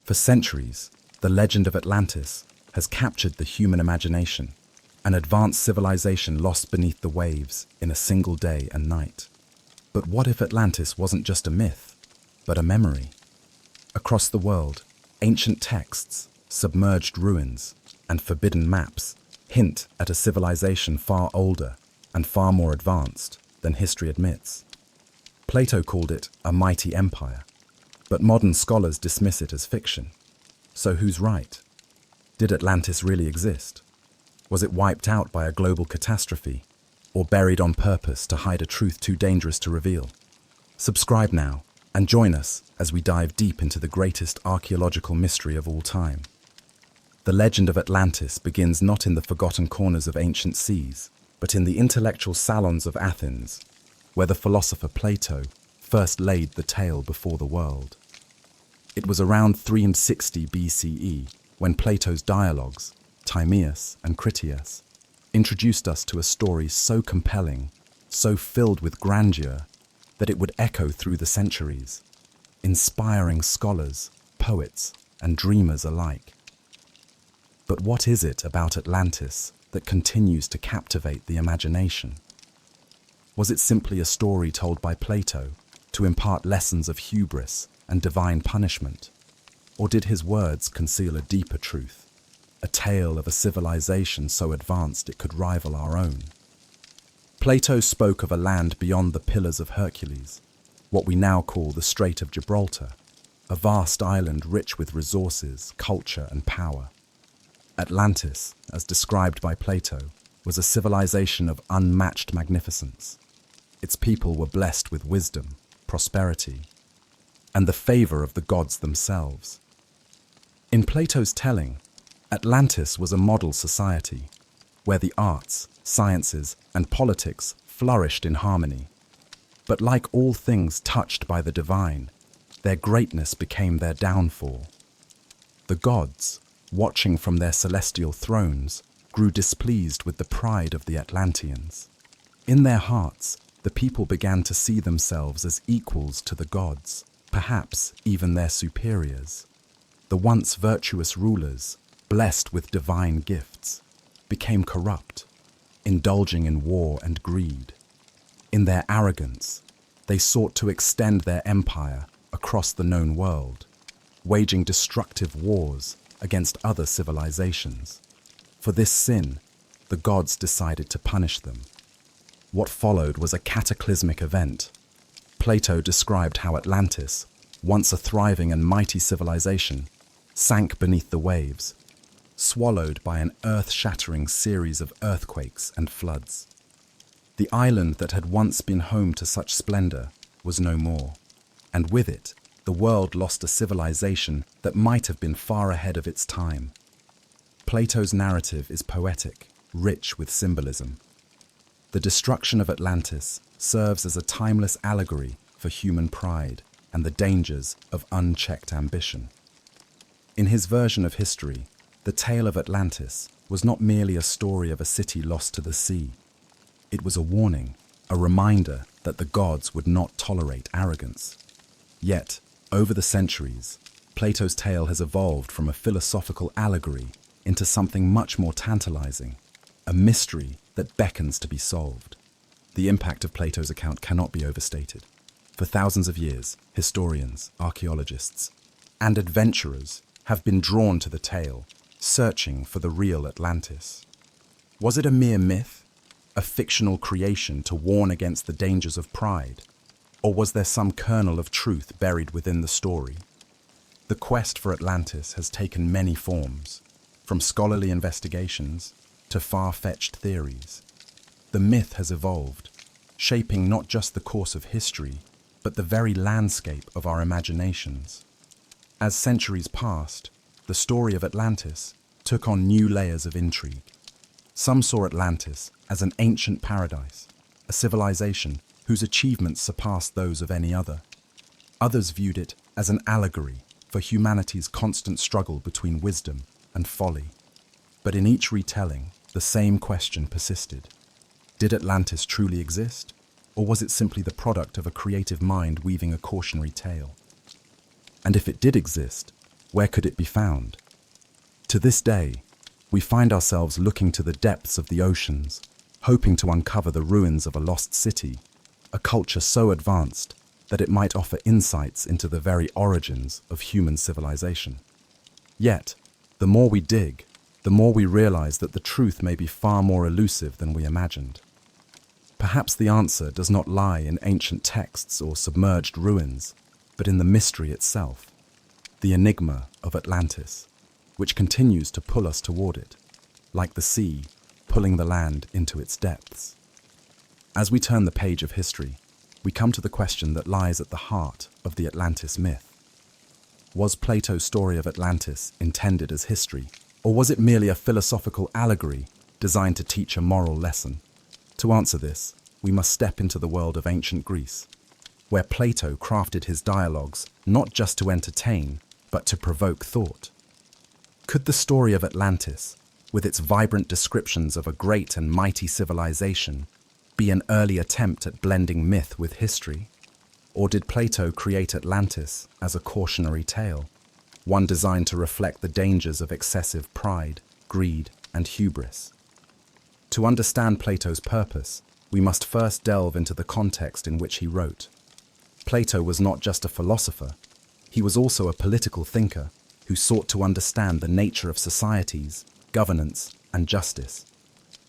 For centuries, the legend of Atlantis has captured the human imagination, an advanced civilization lost beneath the waves in a single day and night. But what if Atlantis wasn't just a myth, but a memory? Across the world, ancient texts, submerged ruins, and forbidden maps hint at a civilization far older and far more advanced than history admits. Plato called it a mighty empire, but modern scholars dismiss it as fiction. So who's right? Did Atlantis really exist? Was it wiped out by a global catastrophe, or buried on purpose to hide a truth too dangerous to reveal? Subscribe now and join us as we dive deep into the greatest archaeological mystery of all time. The legend of Atlantis begins not in the forgotten corners of ancient seas, but in the intellectual salons of Athens, where the philosopher Plato first laid the tale before the world. It was around 360 BCE when Plato's dialogues, Timaeus and Critias, introduced us to a story so compelling, so filled with grandeur, that it would echo through the centuries, inspiring scholars, poets, and dreamers alike. But what is it about Atlantis that continues to captivate the imagination? Was it simply a story told by Plato to impart lessons of hubris and divine punishment? Or did his words conceal a deeper truth, a tale of a civilization so advanced it could rival our own? Plato spoke of a land beyond the Pillars of Hercules, what we now call the Strait of Gibraltar, a vast island rich with resources, culture, and power. Atlantis, as described by Plato, was a civilization of unmatched magnificence. Its people were blessed with wisdom, prosperity, and the favor of the gods themselves. In Plato's telling, Atlantis was a model society where the arts, sciences, and politics flourished in harmony. But like all things touched by the divine, their greatness became their downfall. The gods, watching from their celestial thrones, grew displeased with the pride of the Atlanteans. In their hearts, the people began to see themselves as equals to the gods, perhaps even their superiors. The once virtuous rulers, blessed with divine gifts, became corrupt, indulging in war and greed. In their arrogance, they sought to extend their empire across the known world, waging destructive wars against other civilizations. For this sin, the gods decided to punish them. What followed was a cataclysmic event. Plato described how Atlantis, once a thriving and mighty civilization, sank beneath the waves, swallowed by an earth-shattering series of earthquakes and floods. The island that had once been home to such splendor was no more, and with it, the world lost a civilization that might have been far ahead of its time. Plato's narrative is poetic, rich with symbolism. The destruction of Atlantis serves as a timeless allegory for human pride and the dangers of unchecked ambition. In his version of history, the tale of Atlantis was not merely a story of a city lost to the sea. It was a warning, a reminder that the gods would not tolerate arrogance. Yet, over the centuries, Plato's tale has evolved from a philosophical allegory into something much more tantalizing, a mystery that beckons to be solved. The impact of Plato's account cannot be overstated. For thousands of years, historians, archaeologists, and adventurers have been drawn to the tale, searching for the real Atlantis. Was it a mere myth, a fictional creation to warn against the dangers of pride? Or was there some kernel of truth buried within the story? The quest for Atlantis has taken many forms, from scholarly investigations to far-fetched theories. The myth has evolved, shaping not just the course of history, but the very landscape of our imaginations. As centuries passed, the story of Atlantis took on new layers of intrigue. Some saw Atlantis as an ancient paradise, a civilization whose achievements surpassed those of any other. Others viewed it as an allegory for humanity's constant struggle between wisdom and folly. But in each retelling, the same question persisted. Did Atlantis truly exist, or was it simply the product of a creative mind weaving a cautionary tale? And if it did exist, where could it be found? To this day, we find ourselves looking to the depths of the oceans, hoping to uncover the ruins of a lost city, a culture so advanced that it might offer insights into the very origins of human civilization. Yet, the more we dig, the more we realize that the truth may be far more elusive than we imagined. Perhaps the answer does not lie in ancient texts or submerged ruins, but in the mystery itself, the enigma of Atlantis, which continues to pull us toward it, like the sea pulling the land into its depths. As we turn the page of history, we come to the question that lies at the heart of the Atlantis myth. Was Plato's story of Atlantis intended as history, or was it merely a philosophical allegory designed to teach a moral lesson? To answer this, we must step into the world of ancient Greece, where Plato crafted his dialogues not just to entertain, but to provoke thought. Could the story of Atlantis, with its vibrant descriptions of a great and mighty civilization, be an early attempt at blending myth with history? Or did Plato create Atlantis as a cautionary tale, one designed to reflect the dangers of excessive pride, greed, and hubris? To understand Plato's purpose, we must first delve into the context in which he wrote. Plato was not just a philosopher, he was also a political thinker who sought to understand the nature of societies, governance, and justice.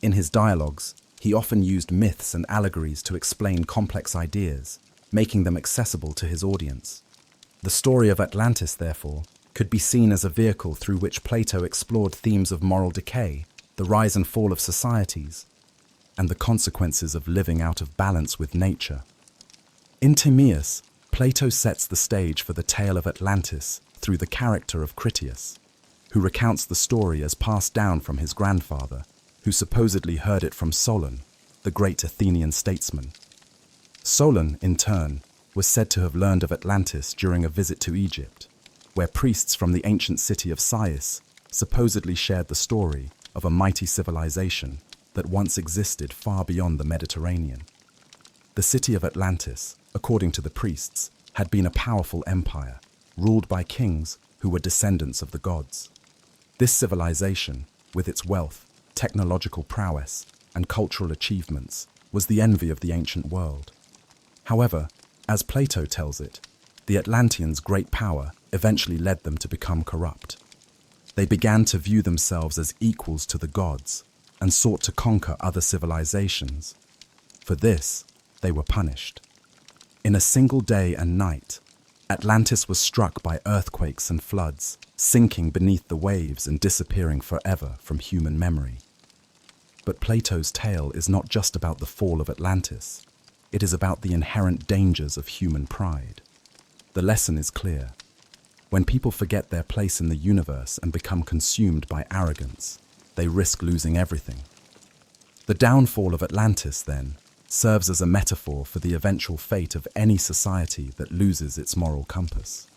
In his dialogues, he often used myths and allegories to explain complex ideas, making them accessible to his audience. The story of Atlantis, therefore, could be seen as a vehicle through which Plato explored themes of moral decay, the rise and fall of societies, and the consequences of living out of balance with nature. In Timaeus, Plato sets the stage for the tale of Atlantis through the character of Critias, who recounts the story as passed down from his grandfather, who supposedly heard it from Solon, the great Athenian statesman. Solon, in turn, was said to have learned of Atlantis during a visit to Egypt, where priests from the ancient city of Sais supposedly shared the story of a mighty civilization that once existed far beyond the Mediterranean. The city of Atlantis, according to the priests, had been a powerful empire, ruled by kings who were descendants of the gods. This civilization, with its wealth, technological prowess, and cultural achievements, was the envy of the ancient world. However, as Plato tells it, the Atlanteans' great power eventually led them to become corrupt. They began to view themselves as equals to the gods and sought to conquer other civilizations. For this, they were punished. In a single day and night, Atlantis was struck by earthquakes and floods, sinking beneath the waves and disappearing forever from human memory. But Plato's tale is not just about the fall of Atlantis. It is about the inherent dangers of human pride. The lesson is clear. When people forget their place in the universe and become consumed by arrogance, they risk losing everything. The downfall of Atlantis, then, serves as a metaphor for the eventual fate of any society that loses its moral compass.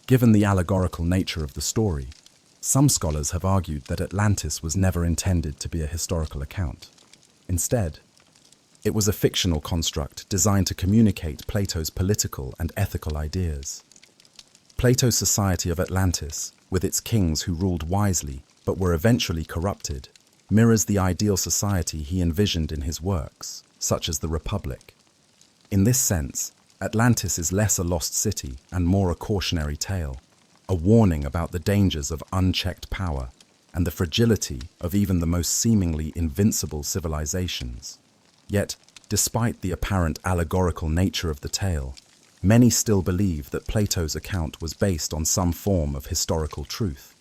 Given the allegorical nature of the story, some scholars have argued that Atlantis was never intended to be a historical account. Instead, it was a fictional construct designed to communicate Plato's political and ethical ideas. Plato's society of Atlantis, with its kings who ruled wisely but were eventually corrupted, mirrors the ideal society he envisioned in his works, such as the Republic. In this sense, Atlantis is less a lost city and more a cautionary tale, a warning about the dangers of unchecked power and the fragility of even the most seemingly invincible civilizations. Yet, despite the apparent allegorical nature of the tale, many still believe that Plato's account was based on some form of historical truth.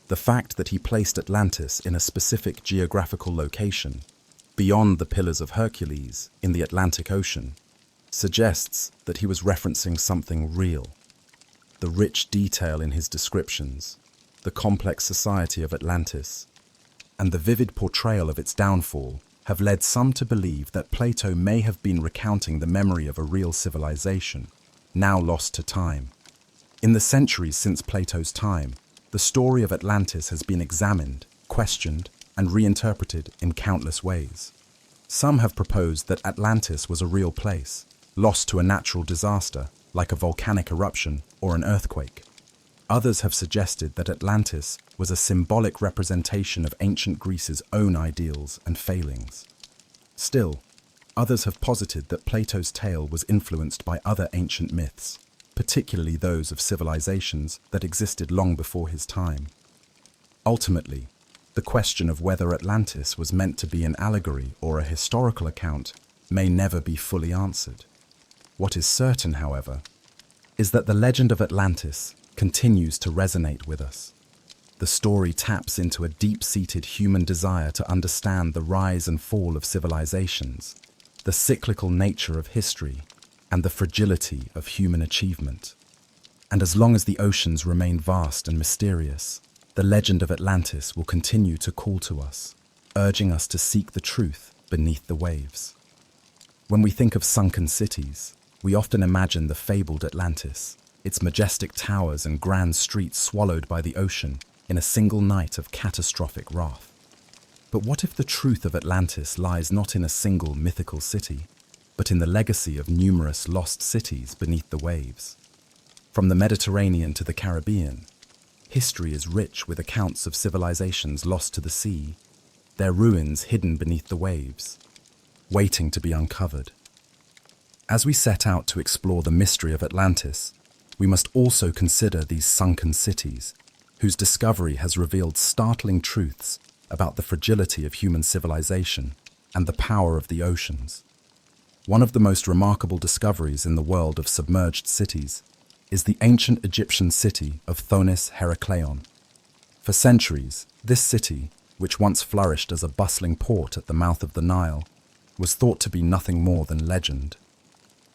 The fact that he placed Atlantis in a specific geographical location, beyond the Pillars of Hercules in the Atlantic Ocean, suggests that he was referencing something real. The rich detail in his descriptions, the complex society of Atlantis, and the vivid portrayal of its downfall have led some to believe that Plato may have been recounting the memory of a real civilization, now lost to time. In the centuries since Plato's time, the story of Atlantis has been examined, questioned, and reinterpreted in countless ways. Some have proposed that Atlantis was a real place, lost to a natural disaster, like a volcanic eruption or an earthquake. Others have suggested that Atlantis was a symbolic representation of ancient Greece's own ideals and failings. Still, others have posited that Plato's tale was influenced by other ancient myths, particularly those of civilizations that existed long before his time. Ultimately, the question of whether Atlantis was meant to be an allegory or a historical account may never be fully answered. What is certain, however, is that the legend of Atlantis continues to resonate with us. The story taps into a deep-seated human desire to understand the rise and fall of civilizations, the cyclical nature of history, and the fragility of human achievement. And as long as the oceans remain vast and mysterious, the legend of Atlantis will continue to call to us, urging us to seek the truth beneath the waves. When we think of sunken cities, we often imagine the fabled Atlantis, its majestic towers and grand streets swallowed by the ocean in a single night of catastrophic wrath. But what if the truth of Atlantis lies not in a single mythical city, but in the legacy of numerous lost cities beneath the waves? From the Mediterranean to the Caribbean, history is rich with accounts of civilizations lost to the sea, their ruins hidden beneath the waves, waiting to be uncovered. As we set out to explore the mystery of Atlantis, we must also consider these sunken cities, whose discovery has revealed startling truths about the fragility of human civilization and the power of the oceans. One of the most remarkable discoveries in the world of submerged cities is the ancient Egyptian city of Thonis Herakleion. For centuries, this city, which once flourished as a bustling port at the mouth of the Nile, was thought to be nothing more than legend.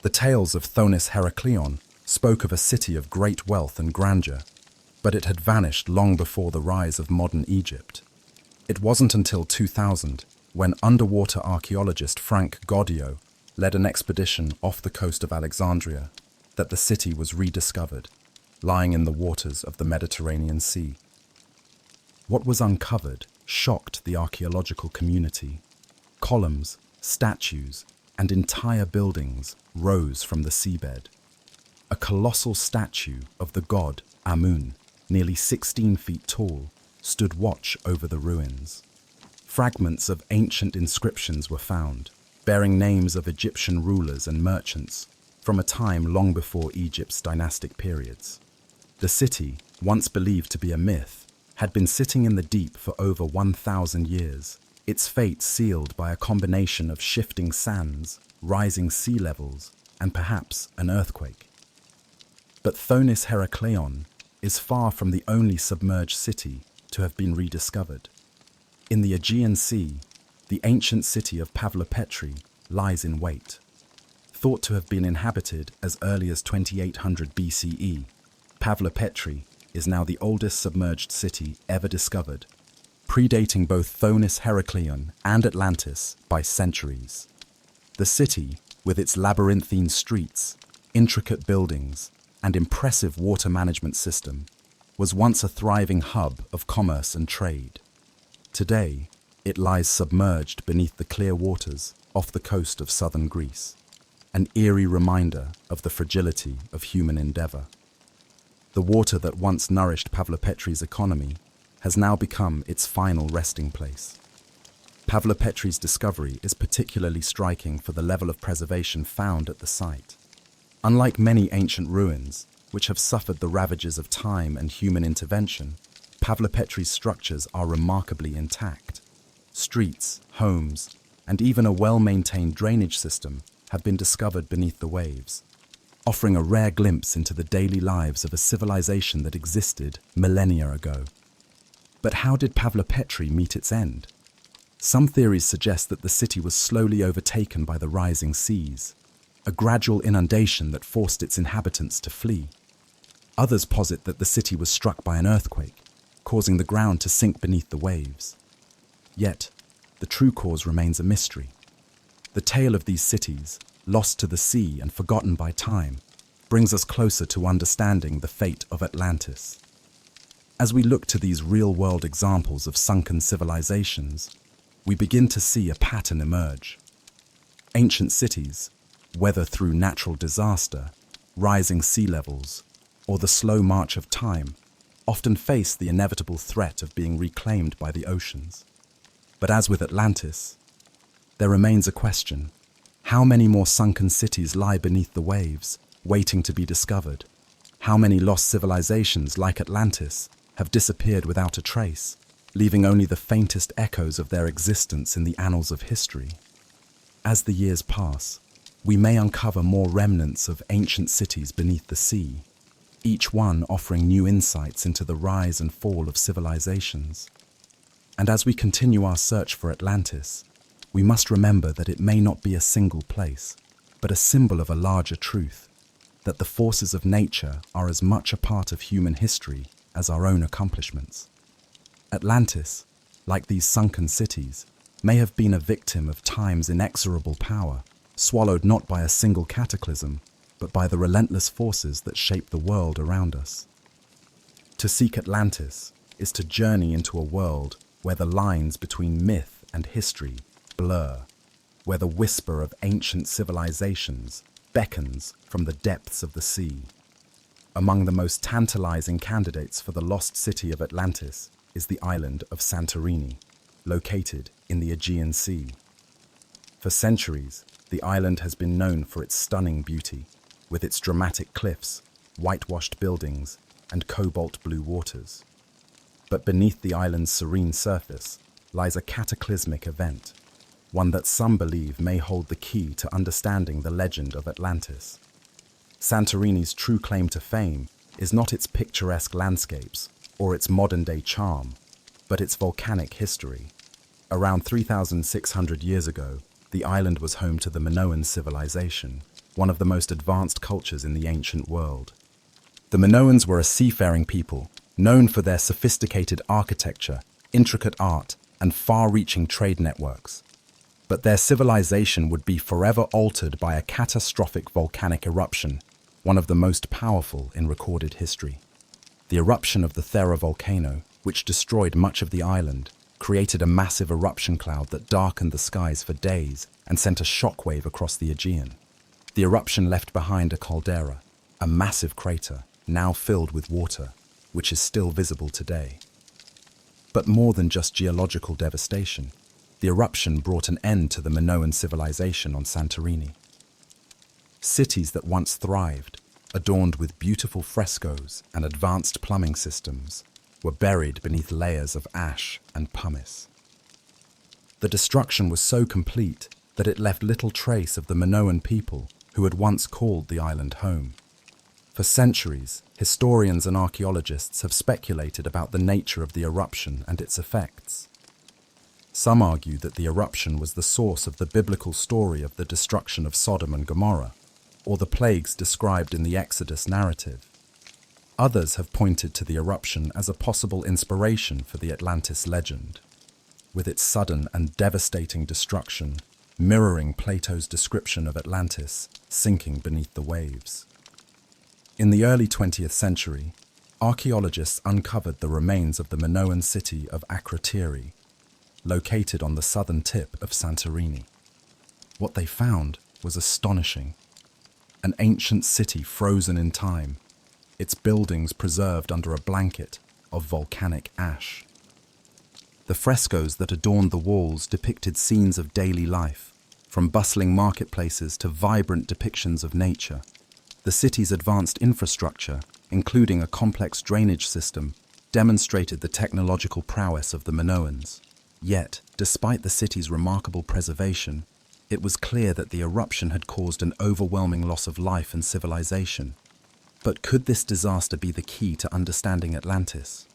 The tales of Thonis Herakleion spoke of a city of great wealth and grandeur, but it had vanished long before the rise of modern Egypt. It wasn't until 2000, when underwater archaeologist Frank Gaudio led an expedition off the coast of Alexandria, that the city was rediscovered, lying in the waters of the Mediterranean Sea. What was uncovered shocked the archaeological community. Columns, statues, and entire buildings rose from the seabed. A colossal statue of the god Amun, nearly 16 feet tall, stood watch over the ruins. Fragments of ancient inscriptions were found, bearing names of Egyptian rulers and merchants from a time long before Egypt's dynastic periods. The city, once believed to be a myth, had been sitting in the deep for over 1,000 years, its fate sealed by a combination of shifting sands, rising sea levels, and perhaps an earthquake. But Thonis Herakleion is far from the only submerged city to have been rediscovered. In the Aegean Sea, the ancient city of Pavlopetri lies in wait. Thought to have been inhabited as early as 2800 BCE, Pavlopetri is now the oldest submerged city ever discovered, predating both Thonis Herakleion and Atlantis by centuries. The city, with its labyrinthine streets, intricate buildings, and impressive water management system, was once a thriving hub of commerce and trade. Today, it lies submerged beneath the clear waters off the coast of southern Greece, an eerie reminder of the fragility of human endeavor. The water that once nourished Pavlopetri's economy has now become its final resting place. Pavlopetri's discovery is particularly striking for the level of preservation found at the site. Unlike many ancient ruins, which have suffered the ravages of time and human intervention, Pavlopetri's structures are remarkably intact. Streets, homes, and even a well-maintained drainage system have been discovered beneath the waves, offering a rare glimpse into the daily lives of a civilization that existed millennia ago. But how did Pavlopetri meet its end? Some theories suggest that the city was slowly overtaken by the rising seas, a gradual inundation that forced its inhabitants to flee. Others posit that the city was struck by an earthquake, causing the ground to sink beneath the waves. Yet, the true cause remains a mystery. The tale of these cities, lost to the sea and forgotten by time, brings us closer to understanding the fate of Atlantis. As we look to these real-world examples of sunken civilizations, we begin to see a pattern emerge. Ancient cities, whether through natural disaster, rising sea levels, or the slow march of time, often face the inevitable threat of being reclaimed by the oceans. But as with Atlantis, there remains a question. How many more sunken cities lie beneath the waves, waiting to be discovered? How many lost civilizations, like Atlantis, have disappeared without a trace, leaving only the faintest echoes of their existence in the annals of history? As the years pass, we may uncover more remnants of ancient cities beneath the sea, each one offering new insights into the rise and fall of civilizations. And as we continue our search for Atlantis, we must remember that it may not be a single place, but a symbol of a larger truth, that the forces of nature are as much a part of human history as our own accomplishments. Atlantis, like these sunken cities, may have been a victim of time's inexorable power, swallowed not by a single cataclysm, but by the relentless forces that shape the world around us. To seek Atlantis is to journey into a world where the lines between myth and history blur, where the whisper of ancient civilizations beckons from the depths of the sea. Among the most tantalizing candidates for the lost city of Atlantis is the island of Santorini, located in the Aegean Sea. For centuries, the island has been known for its stunning beauty, with its dramatic cliffs, whitewashed buildings, and cobalt-blue waters. But beneath the island's serene surface lies a cataclysmic event, one that some believe may hold the key to understanding the legend of Atlantis. Santorini's true claim to fame is not its picturesque landscapes or its modern-day charm, but its volcanic history. Around 3,600 years ago, the island was home to the Minoan civilization, one of the most advanced cultures in the ancient world. The Minoans were a seafaring people, known for their sophisticated architecture, intricate art, and far-reaching trade networks. But their civilization would be forever altered by a catastrophic volcanic eruption, one of the most powerful in recorded history. The eruption of the Thera volcano, which destroyed much of the island, created a massive eruption cloud that darkened the skies for days and sent a shockwave across the Aegean. The eruption left behind a caldera, a massive crater, now filled with water, which is still visible today. But more than just geological devastation, the eruption brought an end to the Minoan civilization on Santorini. Cities that once thrived, adorned with beautiful frescoes and advanced plumbing systems, were buried beneath layers of ash and pumice. The destruction was so complete that it left little trace of the Minoan people who had once called the island home. For centuries, historians and archaeologists have speculated about the nature of the eruption and its effects. Some argue that the eruption was the source of the biblical story of the destruction of Sodom and Gomorrah, or the plagues described in the Exodus narrative. Others have pointed to the eruption as a possible inspiration for the Atlantis legend, with its sudden and devastating destruction mirroring Plato's description of Atlantis sinking beneath the waves. In the early 20th century, archaeologists uncovered the remains of the Minoan city of Akrotiri, located on the southern tip of Santorini. What they found was astonishing. An ancient city frozen in time, its buildings preserved under a blanket of volcanic ash. The frescoes that adorned the walls depicted scenes of daily life, from bustling marketplaces to vibrant depictions of nature. The city's advanced infrastructure, including a complex drainage system, demonstrated the technological prowess of the Minoans. Yet, despite the city's remarkable preservation, it was clear that the eruption had caused an overwhelming loss of life and civilization. But could this disaster be the key to understanding Atlantis?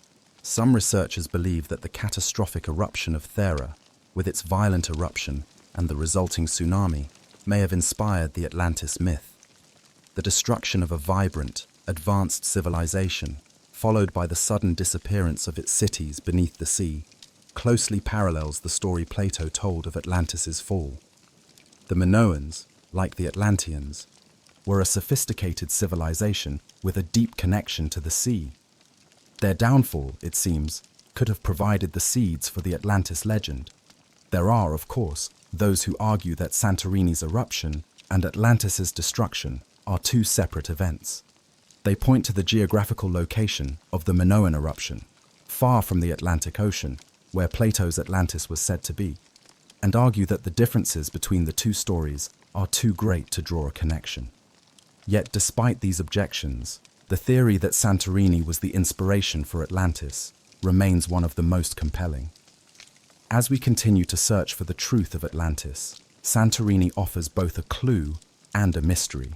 Some researchers believe that the catastrophic eruption of Thera, with its violent eruption and the resulting tsunami, may have inspired the Atlantis myth. The destruction of a vibrant, advanced civilization, followed by the sudden disappearance of its cities beneath the sea, closely parallels the story Plato told of Atlantis's fall. The Minoans, like the Atlanteans, were a sophisticated civilization with a deep connection to the sea. Their downfall, it seems, could have provided the seeds for the Atlantis legend. There are, of course, those who argue that Santorini's eruption and Atlantis's destruction are two separate events. They point to the geographical location of the Minoan eruption, far from the Atlantic Ocean, where Plato's Atlantis was said to be, and argue that the differences between the two stories are too great to draw a connection. Yet despite these objections, the theory that Santorini was the inspiration for Atlantis remains one of the most compelling. As we continue to search for the truth of Atlantis, Santorini offers both a clue and a mystery.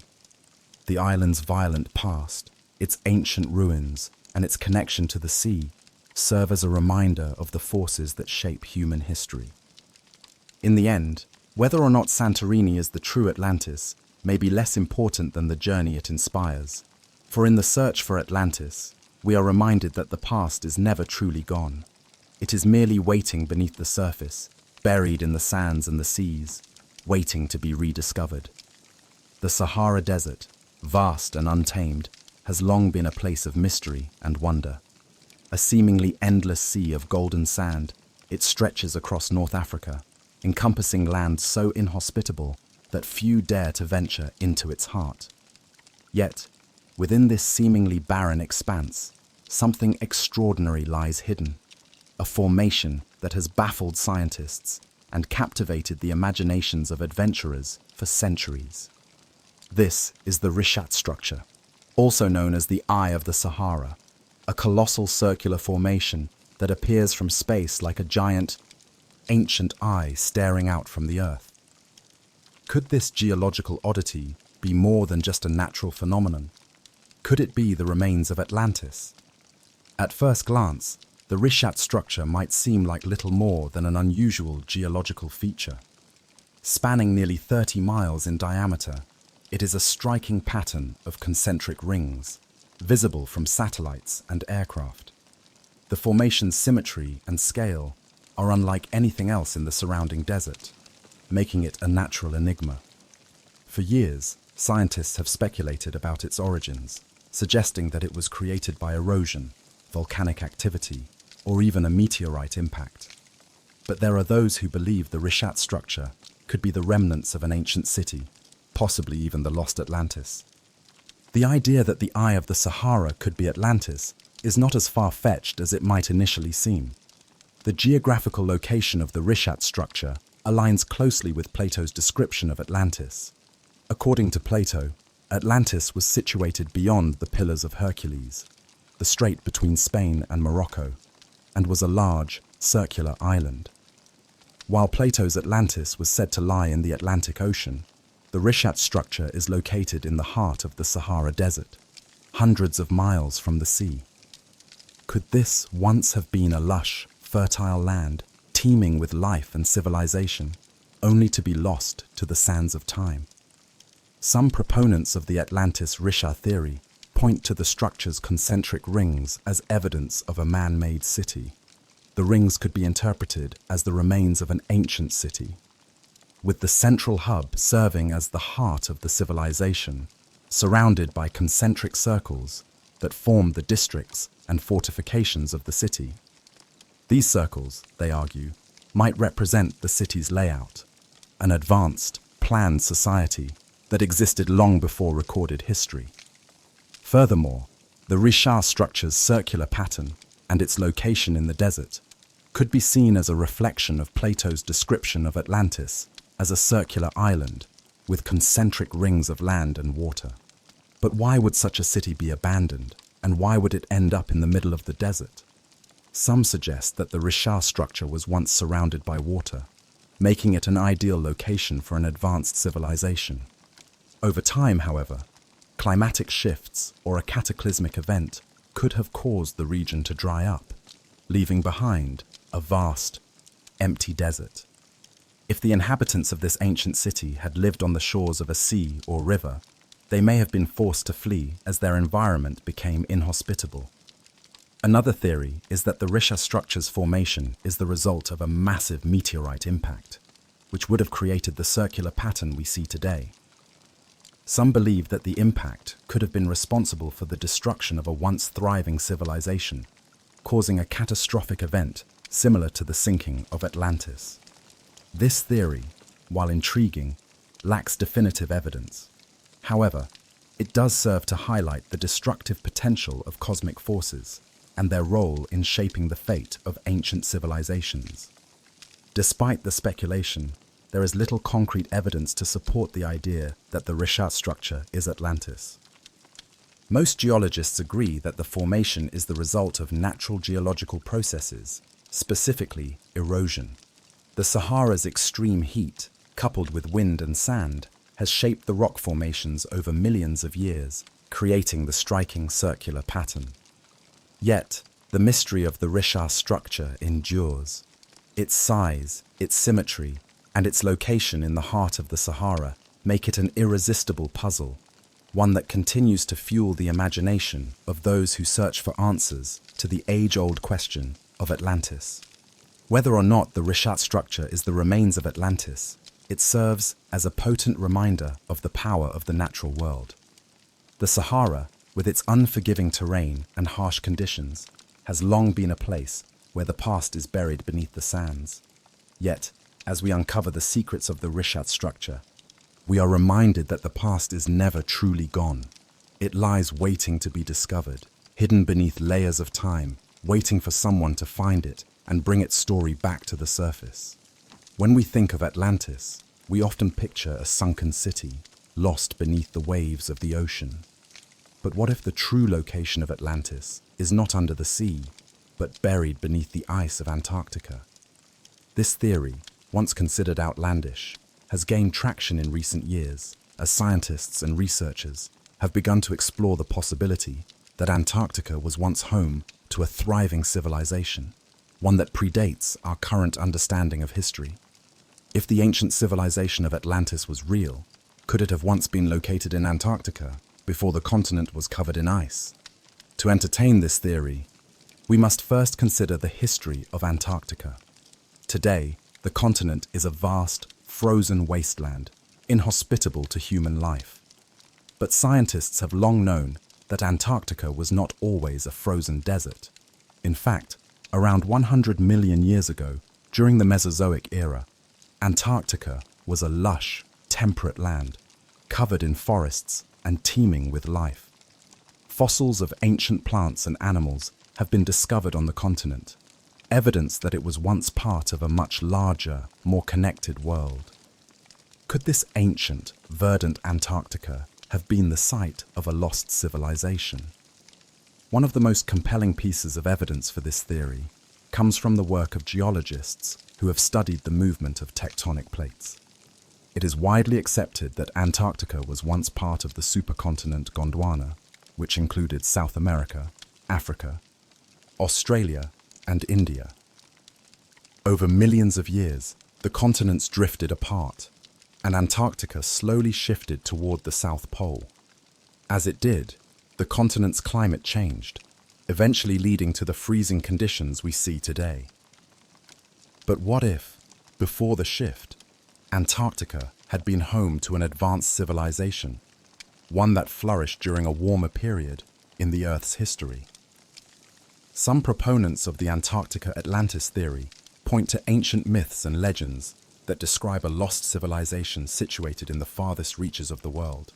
The island's violent past, its ancient ruins, and its connection to the sea serve as a reminder of the forces that shape human history. In the end, whether or not Santorini is the true Atlantis may be less important than the journey it inspires. For in the search for Atlantis, we are reminded that the past is never truly gone. It is merely waiting beneath the surface, buried in the sands and the seas, waiting to be rediscovered. The Sahara Desert, vast and untamed, has long been a place of mystery and wonder. A seemingly endless sea of golden sand, it stretches across North Africa, encompassing land so inhospitable that few dare to venture into its heart. Yet, within this seemingly barren expanse, something extraordinary lies hidden, a formation that has baffled scientists and captivated the imaginations of adventurers for centuries. This is the Rishat structure, also known as the Eye of the Sahara, a colossal circular formation that appears from space like a giant, ancient eye staring out from the earth. Could this geological oddity be more than just a natural phenomenon? Could it be the remains of Atlantis? At first glance, the Rishat structure might seem like little more than an unusual geological feature. Spanning nearly 30 miles in diameter, it is a striking pattern of concentric rings, visible from satellites and aircraft. The formation's symmetry and scale are unlike anything else in the surrounding desert, making it a natural enigma. For years, scientists have speculated about its origins, suggesting that it was created by erosion, volcanic activity, or even a meteorite impact. But there are those who believe the Rishat structure could be the remnants of an ancient city, possibly even the lost Atlantis. The idea that the Eye of the Sahara could be Atlantis is not as far-fetched as it might initially seem. The geographical location of the Rishat structure aligns closely with Plato's description of Atlantis. According to Plato, Atlantis was situated beyond the Pillars of Hercules, the strait between Spain and Morocco, and was a large, circular island. While Plato's Atlantis was said to lie in the Atlantic Ocean, the Rishat structure is located in the heart of the Sahara Desert, hundreds of miles from the sea. Could this once have been a lush, fertile land, teeming with life and civilization, only to be lost to the sands of time? Some proponents of the Atlantis-Risha theory point to the structure's concentric rings as evidence of a man-made city. The rings could be interpreted as the remains of an ancient city, with the central hub serving as the heart of the civilization, surrounded by concentric circles that form the districts and fortifications of the city. These circles, they argue, might represent the city's layout, an advanced, planned society that existed long before recorded history. Furthermore, the Risha structure's circular pattern and its location in the desert could be seen as a reflection of Plato's description of Atlantis as a circular island with concentric rings of land and water. But why would such a city be abandoned, and why would it end up in the middle of the desert? Some suggest that the Risha structure was once surrounded by water, making it an ideal location for an advanced civilization. Over time, however, climatic shifts or a cataclysmic event could have caused the region to dry up, leaving behind a vast, empty desert. If the inhabitants of this ancient city had lived on the shores of a sea or river, they may have been forced to flee as their environment became inhospitable. Another theory is that the Risha structure's formation is the result of a massive meteorite impact, which would have created the circular pattern we see today. Some believe that the impact could have been responsible for the destruction of a once thriving civilization, causing a catastrophic event similar to the sinking of Atlantis. This theory, while intriguing, lacks definitive evidence. However, it does serve to highlight the destructive potential of cosmic forces and their role in shaping the fate of ancient civilizations. Despite the speculation, there is little concrete evidence to support the idea that the Rishat structure is Atlantis. Most geologists agree that the formation is the result of natural geological processes, specifically erosion. The Sahara's extreme heat, coupled with wind and sand, has shaped the rock formations over millions of years, creating the striking circular pattern. Yet, the mystery of the Rishat structure endures. Its size, its symmetry, and its location in the heart of the Sahara make it an irresistible puzzle, one that continues to fuel the imagination of those who search for answers to the age-old question of Atlantis. Whether or not the Rishat structure is the remains of Atlantis, it serves as a potent reminder of the power of the natural world. The Sahara, with its unforgiving terrain and harsh conditions, has long been a place where the past is buried beneath the sands. Yet, as we uncover the secrets of the Rishat structure, we are reminded that the past is never truly gone. It lies waiting to be discovered, hidden beneath layers of time, waiting for someone to find it and bring its story back to the surface. When we think of Atlantis, we often picture a sunken city, lost beneath the waves of the ocean. But what if the true location of Atlantis is not under the sea, but buried beneath the ice of Antarctica? This theory, once considered outlandish, has gained traction in recent years as scientists and researchers have begun to explore the possibility that Antarctica was once home to a thriving civilization, one that predates our current understanding of history. If the ancient civilization of Atlantis was real, could it have once been located in Antarctica before the continent was covered in ice? To entertain this theory, we must first consider the history of Antarctica. Today, the continent is a vast, frozen wasteland, inhospitable to human life. But scientists have long known that Antarctica was not always a frozen desert. In fact, around 100 million years ago, during the Mesozoic era, Antarctica was a lush, temperate land, covered in forests and teeming with life. Fossils of ancient plants and animals have been discovered on the continent, evidence that it was once part of a much larger, more connected world. Could this ancient, verdant Antarctica have been the site of a lost civilization? One of the most compelling pieces of evidence for this theory comes from the work of geologists who have studied the movement of tectonic plates. It is widely accepted that Antarctica was once part of the supercontinent Gondwana, which included South America, Africa, Australia, and India. Over millions of years, the continents drifted apart, and Antarctica slowly shifted toward the South Pole. As it did, the continent's climate changed, eventually leading to the freezing conditions we see today. But what if, before the shift, Antarctica had been home to an advanced civilization, one that flourished during a warmer period in the Earth's history? Some proponents of the Antarctica Atlantis theory point to ancient myths and legends that describe a lost civilization situated in the farthest reaches of the world.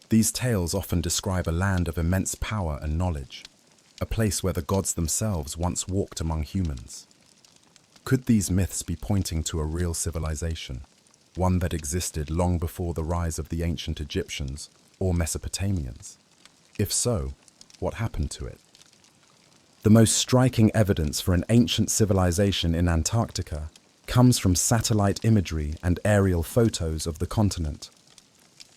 These tales often describe a land of immense power and knowledge, a place where the gods themselves once walked among humans. Could these myths be pointing to a real civilization, one that existed long before the rise of the ancient Egyptians or Mesopotamians? If so, what happened to it? The most striking evidence for an ancient civilization in Antarctica comes from satellite imagery and aerial photos of the continent.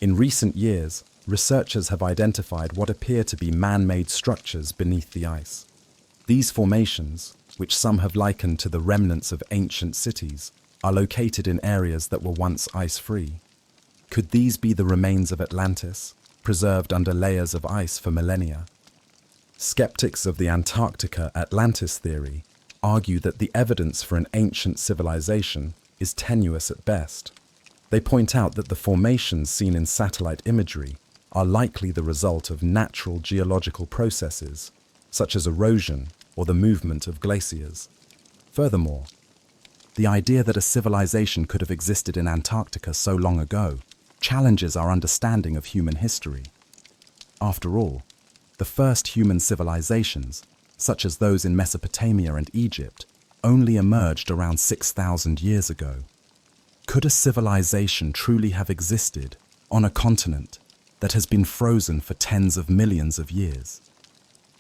In recent years, researchers have identified what appear to be man-made structures beneath the ice. These formations, which some have likened to the remnants of ancient cities, are located in areas that were once ice-free. Could these be the remains of Atlantis, preserved under layers of ice for millennia? Skeptics of the Antarctica Atlantis theory argue that the evidence for an ancient civilization is tenuous at best. They point out that the formations seen in satellite imagery are likely the result of natural geological processes, such as erosion or the movement of glaciers. Furthermore, the idea that a civilization could have existed in Antarctica so long ago challenges our understanding of human history. After all, the first human civilizations, such as those in Mesopotamia and Egypt, only emerged around 6,000 years ago. Could a civilization truly have existed on a continent that has been frozen for tens of millions of years?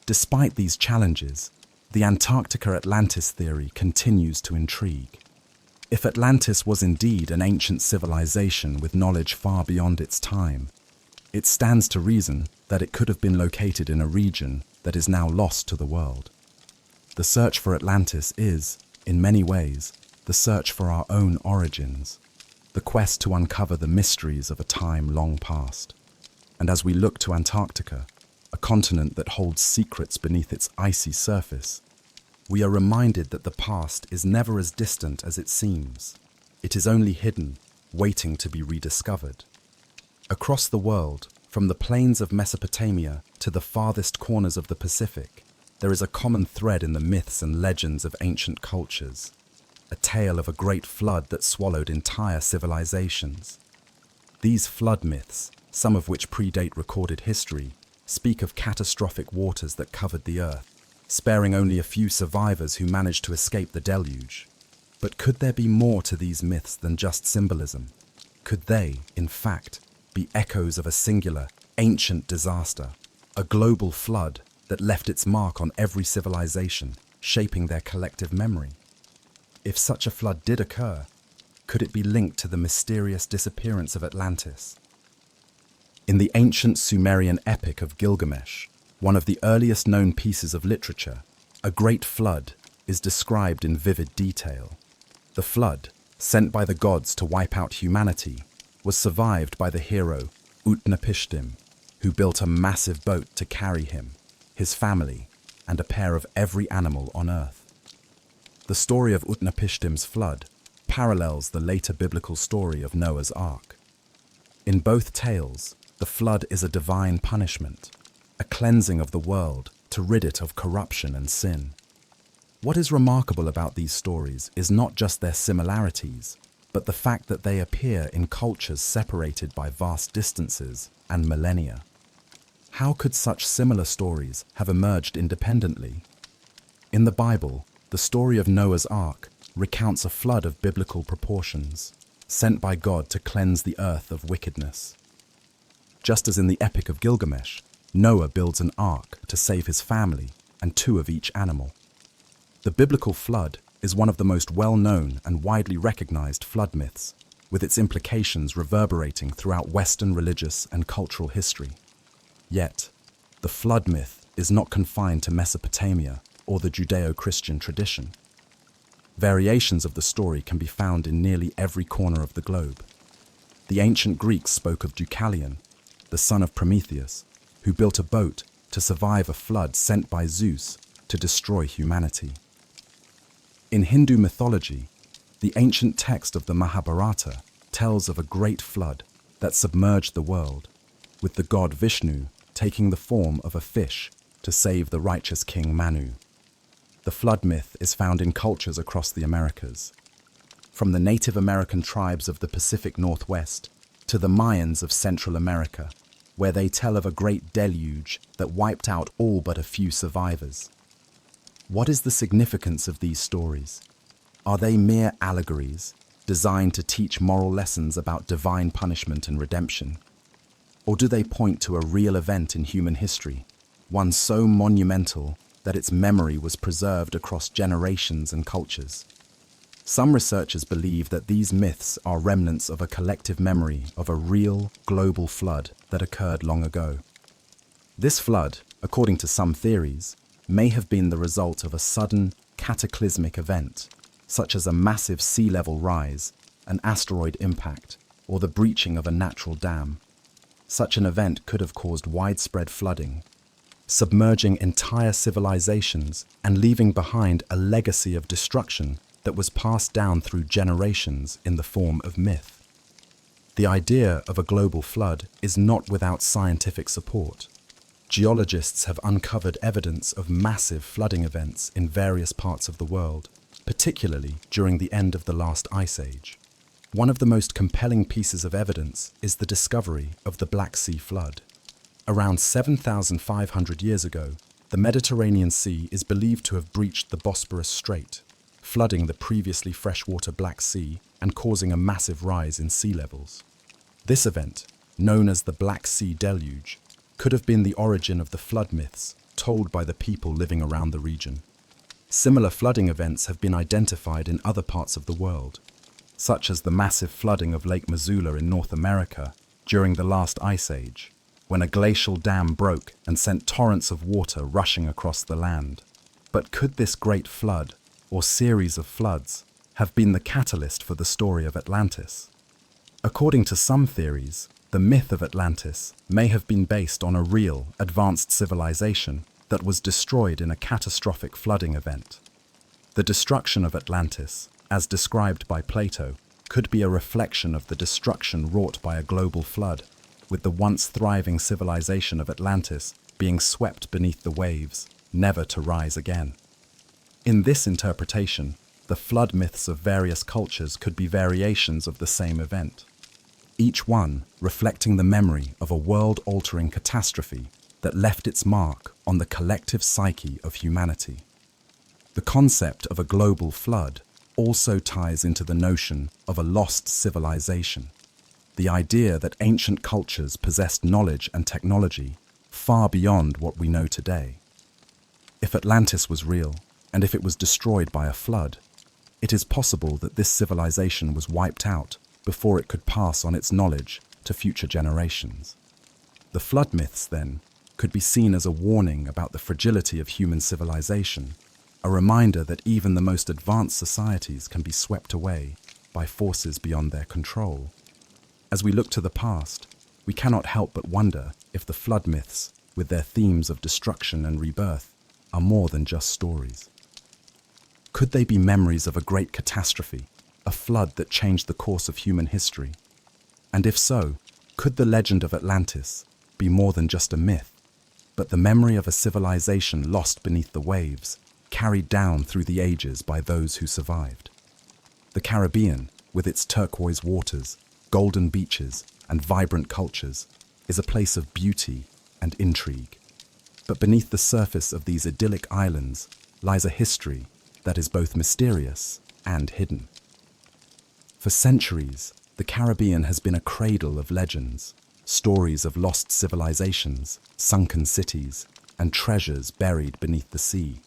Despite these challenges, the Antarctica-Atlantis theory continues to intrigue. If Atlantis was indeed an ancient civilization with knowledge far beyond its time, it stands to reason that it could have been located in a region that is now lost to the world. The search for Atlantis is, in many ways, the search for our own origins, the quest to uncover the mysteries of a time long past. And as we look to Antarctica, a continent that holds secrets beneath its icy surface, we are reminded that the past is never as distant as it seems. It is only hidden, waiting to be rediscovered. Across the world, from the plains of Mesopotamia to the farthest corners of the Pacific, there is a common thread in the myths and legends of ancient cultures, a tale of a great flood that swallowed entire civilizations. These flood myths, some of which predate recorded history, speak of catastrophic waters that covered the earth, sparing only a few survivors who managed to escape the deluge. But could there be more to these myths than just symbolism? Could they, in fact, be echoes of a singular, ancient disaster, a global flood that left its mark on every civilization, shaping their collective memory? If such a flood did occur, could it be linked to the mysterious disappearance of Atlantis? In the ancient Sumerian epic of Gilgamesh, one of the earliest known pieces of literature, a great flood is described in vivid detail. The flood, sent by the gods to wipe out humanity, was survived by the hero Utnapishtim, who built a massive boat to carry him, his family, and a pair of every animal on earth. The story of Utnapishtim's flood parallels the later biblical story of Noah's Ark. In both tales, the flood is a divine punishment, a cleansing of the world to rid it of corruption and sin. What is remarkable about these stories is not just their similarities, but the fact that they appear in cultures separated by vast distances and millennia. How could such similar stories have emerged independently? In the Bible, the story of Noah's Ark recounts a flood of biblical proportions, sent by God to cleanse the earth of wickedness. Just as in the Epic of Gilgamesh, Noah builds an ark to save his family and two of each animal. The biblical flood is one of the most well-known and widely recognized flood myths, with its implications reverberating throughout Western religious and cultural history. Yet, the flood myth is not confined to Mesopotamia or the Judeo-Christian tradition. Variations of the story can be found in nearly every corner of the globe. The ancient Greeks spoke of Deucalion, the son of Prometheus, who built a boat to survive a flood sent by Zeus to destroy humanity. In Hindu mythology, the ancient text of the Mahabharata tells of a great flood that submerged the world, with the god Vishnu taking the form of a fish to save the righteous King Manu. The flood myth is found in cultures across the Americas, from the Native American tribes of the Pacific Northwest to the Mayans of Central America, where they tell of a great deluge that wiped out all but a few survivors. What is the significance of these stories? Are they mere allegories designed to teach moral lessons about divine punishment and redemption? Or do they point to a real event in human history, one so monumental that its memory was preserved across generations and cultures? Some researchers believe that these myths are remnants of a collective memory of a real, global flood that occurred long ago. This flood, according to some theories, may have been the result of a sudden, cataclysmic event, such as a massive sea level rise, an asteroid impact, or the breaching of a natural dam. Such an event could have caused widespread flooding, submerging entire civilizations and leaving behind a legacy of destruction that was passed down through generations in the form of myth. The idea of a global flood is not without scientific support. Geologists have uncovered evidence of massive flooding events in various parts of the world, particularly during the end of the last ice age. One of the most compelling pieces of evidence is the discovery of the Black Sea flood. Around 7,500 years ago, the Mediterranean Sea is believed to have breached the Bosporus Strait, flooding the previously freshwater Black Sea and causing a massive rise in sea levels. This event, known as the Black Sea Deluge, could have been the origin of the flood myths told by the people living around the region. Similar flooding events have been identified in other parts of the world, such as the massive flooding of Lake Missoula in North America during the last ice age, when a glacial dam broke and sent torrents of water rushing across the land. But could this great flood, or series of floods, have been the catalyst for the story of Atlantis? According to some theories, the myth of Atlantis may have been based on a real, advanced civilization that was destroyed in a catastrophic flooding event. The destruction of Atlantis, as described by Plato, could be a reflection of the destruction wrought by a global flood, with the once thriving civilization of Atlantis being swept beneath the waves, never to rise again. In this interpretation, the flood myths of various cultures could be variations of the same event, each one reflecting the memory of a world-altering catastrophe that left its mark on the collective psyche of humanity. The concept of a global flood also ties into the notion of a lost civilization, the idea that ancient cultures possessed knowledge and technology far beyond what we know today. If Atlantis was real, and if it was destroyed by a flood, it is possible that this civilization was wiped out before it could pass on its knowledge to future generations. The flood myths, then, could be seen as a warning about the fragility of human civilization, a reminder that even the most advanced societies can be swept away by forces beyond their control. As we look to the past, we cannot help but wonder if the flood myths, with their themes of destruction and rebirth, are more than just stories. Could they be memories of a great catastrophe, a flood that changed the course of human history? And if so, could the legend of Atlantis be more than just a myth, but the memory of a civilization lost beneath the waves, carried down through the ages by those who survived? The Caribbean, with its turquoise waters, golden beaches, and vibrant cultures, is a place of beauty and intrigue. But beneath the surface of these idyllic islands lies a history that is both mysterious and hidden. For centuries, the Caribbean has been a cradle of legends, stories of lost civilizations, sunken cities, and treasures buried beneath the sea.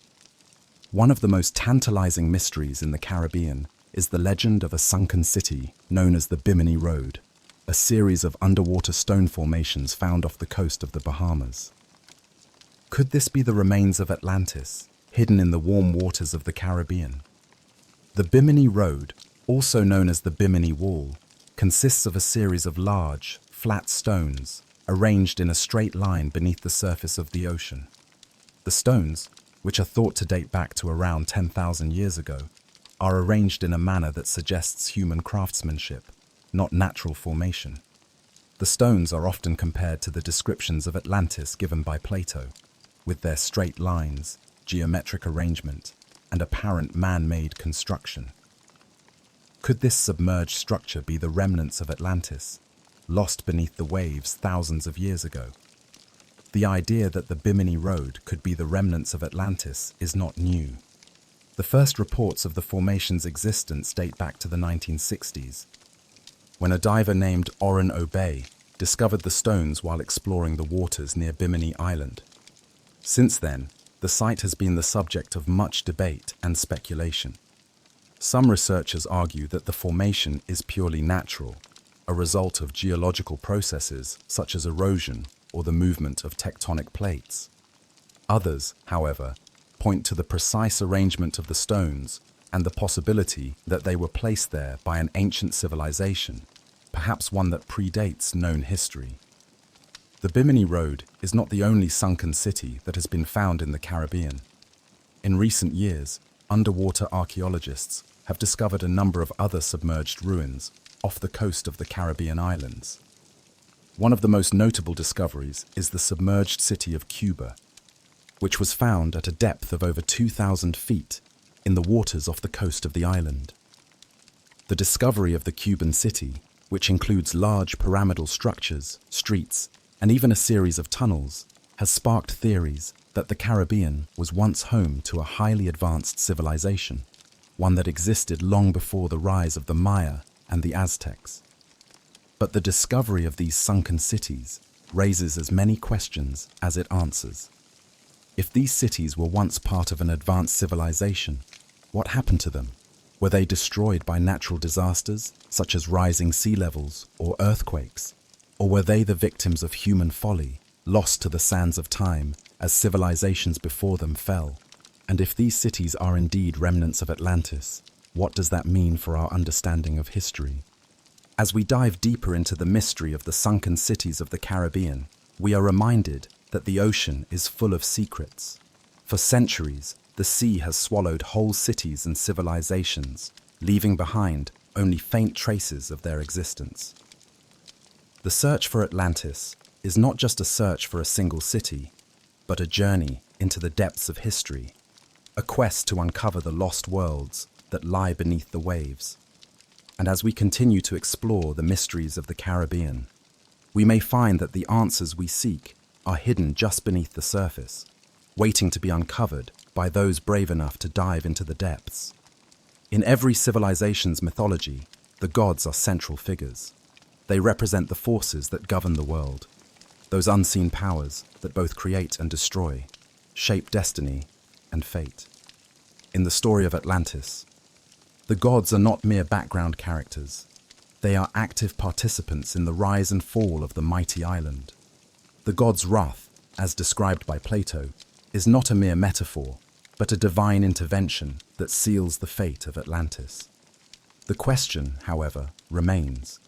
One of the most tantalizing mysteries in the Caribbean is the legend of a sunken city known as the Bimini Road, a series of underwater stone formations found off the coast of the Bahamas. Could this be the remains of Atlantis, hidden in the warm waters of the Caribbean? The Bimini Road, also known as the Bimini Wall, consists of a series of large, flat stones arranged in a straight line beneath the surface of the ocean. The stones, which are thought to date back to around 10,000 years ago, are arranged in a manner that suggests human craftsmanship, not natural formation. The stones are often compared to the descriptions of Atlantis given by Plato, with their straight lines, geometric arrangement, and apparent man-made construction. Could this submerged structure be the remnants of Atlantis, lost beneath the waves thousands of years ago? The idea that the Bimini Road could be the remnants of Atlantis is not new. The first reports of the formation's existence date back to the 1960s, when a diver named Oren Obey discovered the stones while exploring the waters near Bimini Island. Since then, the site has been the subject of much debate and speculation. Some researchers argue that the formation is purely natural, a result of geological processes such as erosion or the movement of tectonic plates. Others, however, point to the precise arrangement of the stones and the possibility that they were placed there by an ancient civilization, perhaps one that predates known history. The Bimini Road is not the only sunken city that has been found in the Caribbean. In recent years, underwater archaeologists have discovered a number of other submerged ruins off the coast of the Caribbean islands. One of the most notable discoveries is the submerged city of Cuba, which was found at a depth of over 2,000 feet in the waters off the coast of the island. The discovery of the Cuban city, which includes large pyramidal structures, streets, and even a series of tunnels, has sparked theories that the Caribbean was once home to a highly advanced civilization, one that existed long before the rise of the Maya and the Aztecs. But the discovery of these sunken cities raises as many questions as it answers. If these cities were once part of an advanced civilization, what happened to them? Were they destroyed by natural disasters, such as rising sea levels or earthquakes? Or were they the victims of human folly, lost to the sands of time as civilizations before them fell? And if these cities are indeed remnants of Atlantis, what does that mean for our understanding of history? As we dive deeper into the mystery of the sunken cities of the Caribbean, we are reminded that the ocean is full of secrets. For centuries, the sea has swallowed whole cities and civilizations, leaving behind only faint traces of their existence. The search for Atlantis is not just a search for a single city, but a journey into the depths of history, a quest to uncover the lost worlds that lie beneath the waves. And as we continue to explore the mysteries of the Caribbean, we may find that the answers we seek are hidden just beneath the surface, waiting to be uncovered by those brave enough to dive into the depths. In every civilization's mythology, the gods are central figures. They represent the forces that govern the world, those unseen powers that both create and destroy, shape destiny and fate. In the story of Atlantis, the gods are not mere background characters. They are active participants in the rise and fall of the mighty island. The gods' wrath, as described by Plato, is not a mere metaphor, but a divine intervention that seals the fate of Atlantis. The question, however, remains: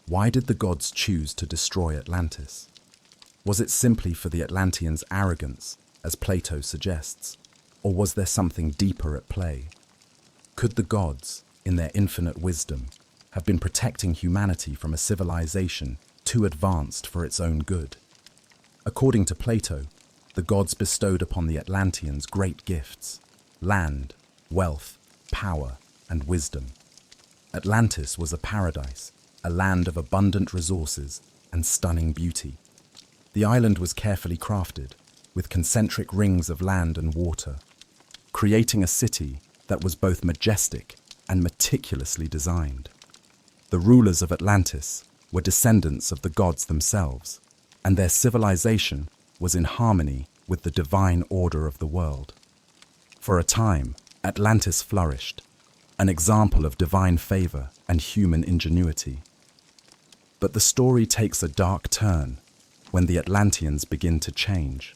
why did the gods choose to destroy Atlantis? Was it simply for the Atlanteans' arrogance, as Plato suggests, or was there something deeper at play? Could the gods, in their infinite wisdom, have been protecting humanity from a civilization too advanced for its own good? According to Plato, the gods bestowed upon the Atlanteans great gifts: land, wealth, power, and wisdom. Atlantis was a paradise, a land of abundant resources and stunning beauty. The island was carefully crafted, with concentric rings of land and water, creating a city that was both majestic and meticulously designed. The rulers of Atlantis were descendants of the gods themselves, and their civilization was in harmony with the divine order of the world. For a time, Atlantis flourished, an example of divine favor and human ingenuity. But the story takes a dark turn when the Atlanteans begin to change.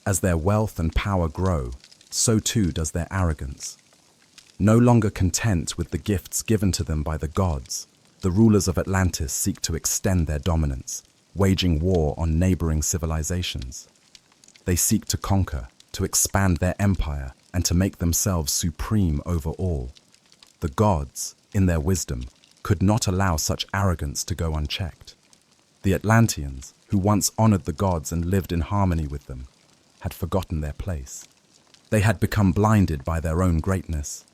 As their wealth and power grow, so too does their arrogance. No longer content with the gifts given to them by the gods, the rulers of Atlantis seek to extend their dominance, waging war on neighboring civilizations. They seek to conquer, to expand their empire, and to make themselves supreme over all. The gods, in their wisdom, could not allow such arrogance to go unchecked. The Atlanteans, who once honored the gods and lived in harmony with them, had forgotten their place. They had become blinded by their own greatness.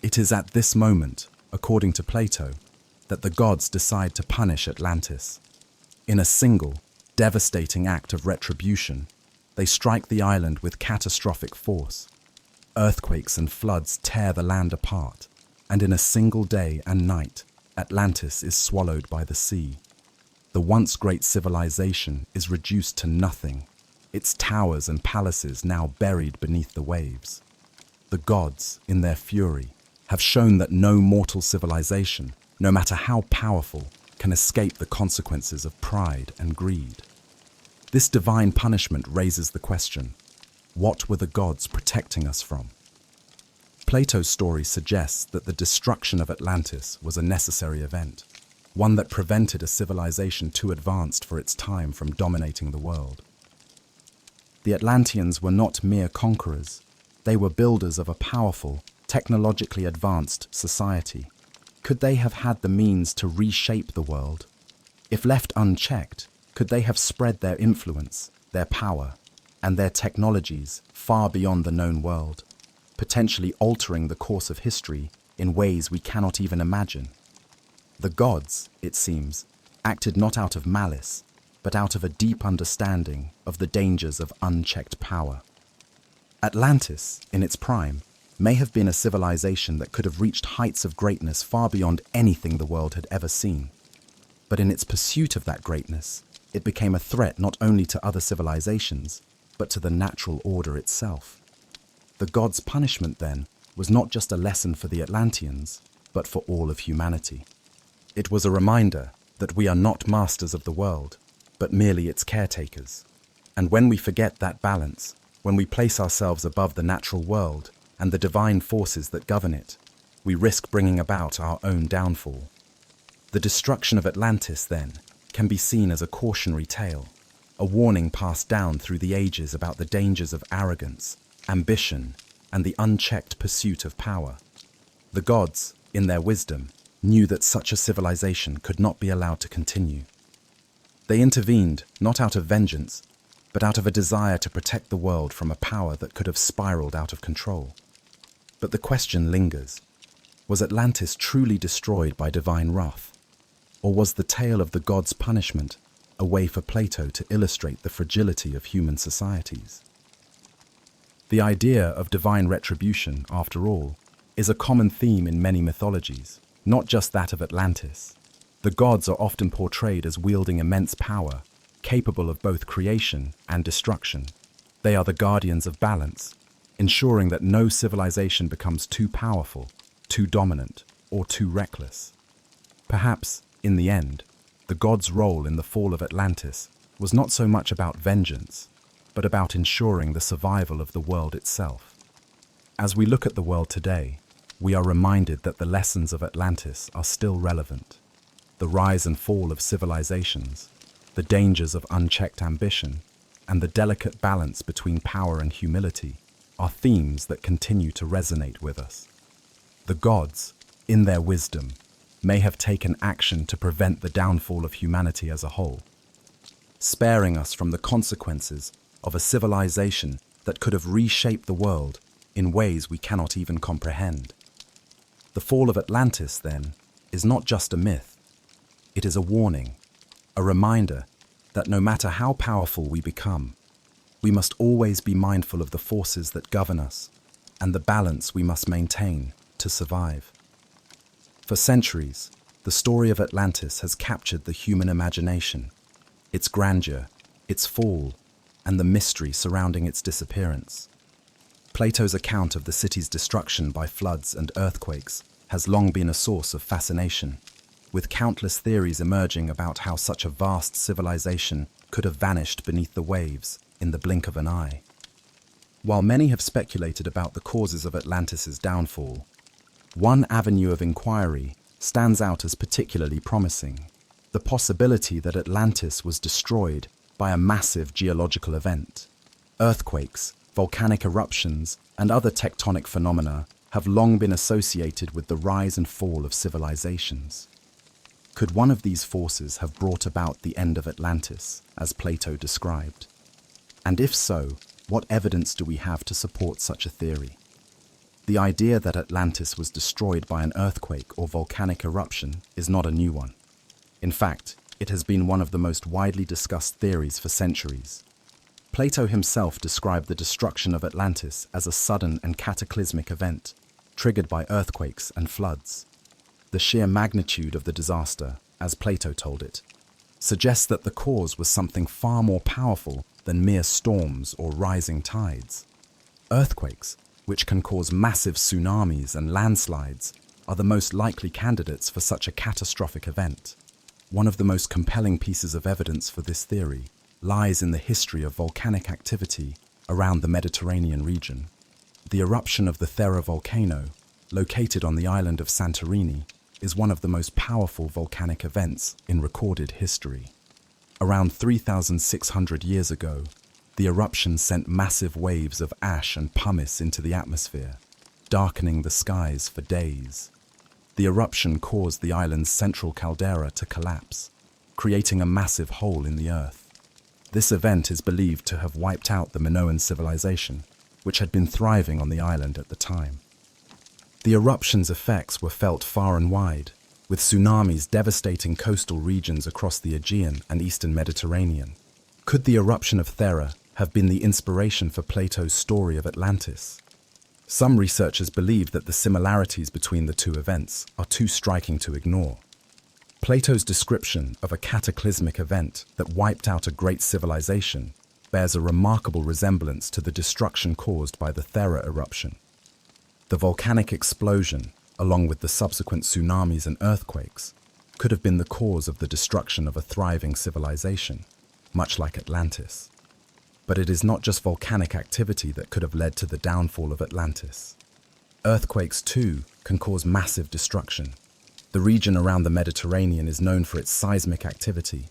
It is at this moment, according to Plato, that the gods decide to punish Atlantis. In a single, devastating act of retribution, they strike the island with catastrophic force. Earthquakes and floods tear the land apart, and in a single day and night, Atlantis is swallowed by the sea. The once great civilization is reduced to nothing, its towers and palaces now buried beneath the waves. The gods, in their fury, have shown that no mortal civilization, no matter how powerful, can escape the consequences of pride and greed. This divine punishment raises the question: what were the gods protecting us from? Plato's story suggests that the destruction of Atlantis was a necessary event, one that prevented a civilization too advanced for its time from dominating the world. The Atlanteans were not mere conquerors. They were builders of a powerful, technologically advanced society. Could they have had the means to reshape the world? If left unchecked, could they have spread their influence, their power, and their technologies far beyond the known world, potentially altering the course of history in ways we cannot even imagine? The gods, it seems, acted not out of malice, but out of a deep understanding of the dangers of unchecked power. Atlantis, in its prime, may have been a civilization that could have reached heights of greatness far beyond anything the world had ever seen. But in its pursuit of that greatness, it became a threat not only to other civilizations, but to the natural order itself. The gods' punishment, then, was not just a lesson for the Atlanteans, but for all of humanity. It was a reminder that we are not masters of the world, but merely its caretakers. And when we forget that balance, when we place ourselves above the natural world and the divine forces that govern it, we risk bringing about our own downfall. The destruction of Atlantis, then, can be seen as a cautionary tale, a warning passed down through the ages about the dangers of arrogance, ambition, and the unchecked pursuit of power. The gods, in their wisdom, knew that such a civilization could not be allowed to continue. They intervened not out of vengeance, but out of a desire to protect the world from a power that could have spiraled out of control. But the question lingers: was Atlantis truly destroyed by divine wrath? Or was the tale of the gods' punishment a way for Plato to illustrate the fragility of human societies? The idea of divine retribution, after all, is a common theme in many mythologies, not just that of Atlantis. The gods are often portrayed as wielding immense power, capable of both creation and destruction. They are the guardians of balance, ensuring that no civilization becomes too powerful, too dominant, or too reckless. Perhaps, in the end, the gods' role in the fall of Atlantis was not so much about vengeance, but about ensuring the survival of the world itself. As we look at the world today, we are reminded that the lessons of Atlantis are still relevant. The rise and fall of civilizations, the dangers of unchecked ambition, and the delicate balance between power and humility are themes that continue to resonate with us. The gods, in their wisdom, may have taken action to prevent the downfall of humanity as a whole, sparing us from the consequences of a civilization that could have reshaped the world in ways we cannot even comprehend. The fall of Atlantis, then, is not just a myth. It is a warning, a reminder that no matter how powerful we become, we must always be mindful of the forces that govern us and the balance we must maintain to survive. For centuries, the story of Atlantis has captured the human imagination, its grandeur, its fall, and the mystery surrounding its disappearance. Plato's account of the city's destruction by floods and earthquakes has long been a source of fascination, with countless theories emerging about how such a vast civilization could have vanished beneath the waves in the blink of an eye. While many have speculated about the causes of Atlantis's downfall, one avenue of inquiry stands out as particularly promising: the possibility that Atlantis was destroyed by a massive geological event. Earthquakes, volcanic eruptions, and other tectonic phenomena have long been associated with the rise and fall of civilizations. Could one of these forces have brought about the end of Atlantis, as Plato described? And if so, what evidence do we have to support such a theory? The idea that Atlantis was destroyed by an earthquake or volcanic eruption is not a new one. In fact, it has been one of the most widely discussed theories for centuries. Plato himself described the destruction of Atlantis as a sudden and cataclysmic event, triggered by earthquakes and floods. The sheer magnitude of the disaster, as Plato told it, suggests that the cause was something far more powerful than mere storms or rising tides. Earthquakes, which can cause massive tsunamis and landslides, are the most likely candidates for such a catastrophic event. One of the most compelling pieces of evidence for this theory lies in the history of volcanic activity around the Mediterranean region. The eruption of the Thera volcano, located on the island of Santorini, is one of the most powerful volcanic events in recorded history. Around 3,600 years ago, the eruption sent massive waves of ash and pumice into the atmosphere, darkening the skies for days. The eruption caused the island's central caldera to collapse, creating a massive hole in the earth. This event is believed to have wiped out the Minoan civilization, which had been thriving on the island at the time. The eruption's effects were felt far and wide, with tsunamis devastating coastal regions across the Aegean and eastern Mediterranean. Could the eruption of Thera have been the inspiration for Plato's story of Atlantis? Some researchers believe that the similarities between the two events are too striking to ignore. Plato's description of a cataclysmic event that wiped out a great civilization bears a remarkable resemblance to the destruction caused by the Thera eruption. The volcanic explosion, along with the subsequent tsunamis and earthquakes, could have been the cause of the destruction of a thriving civilization, much like Atlantis. But it is not just volcanic activity that could have led to the downfall of Atlantis. Earthquakes, too, can cause massive destruction. The region around the Mediterranean is known for its seismic activity,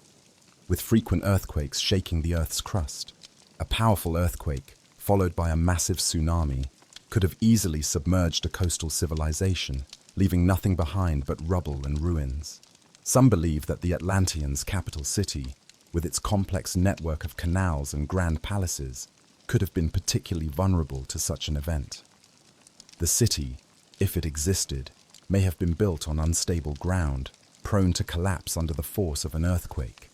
with frequent earthquakes shaking the Earth's crust. A powerful earthquake, followed by a massive tsunami, could have easily submerged a coastal civilization, leaving nothing behind but rubble and ruins. Some believe that the Atlanteans' capital city, with its complex network of canals and grand palaces, could have been particularly vulnerable to such an event. The city, if it existed, may have been built on unstable ground, prone to collapse under the force of an earthquake.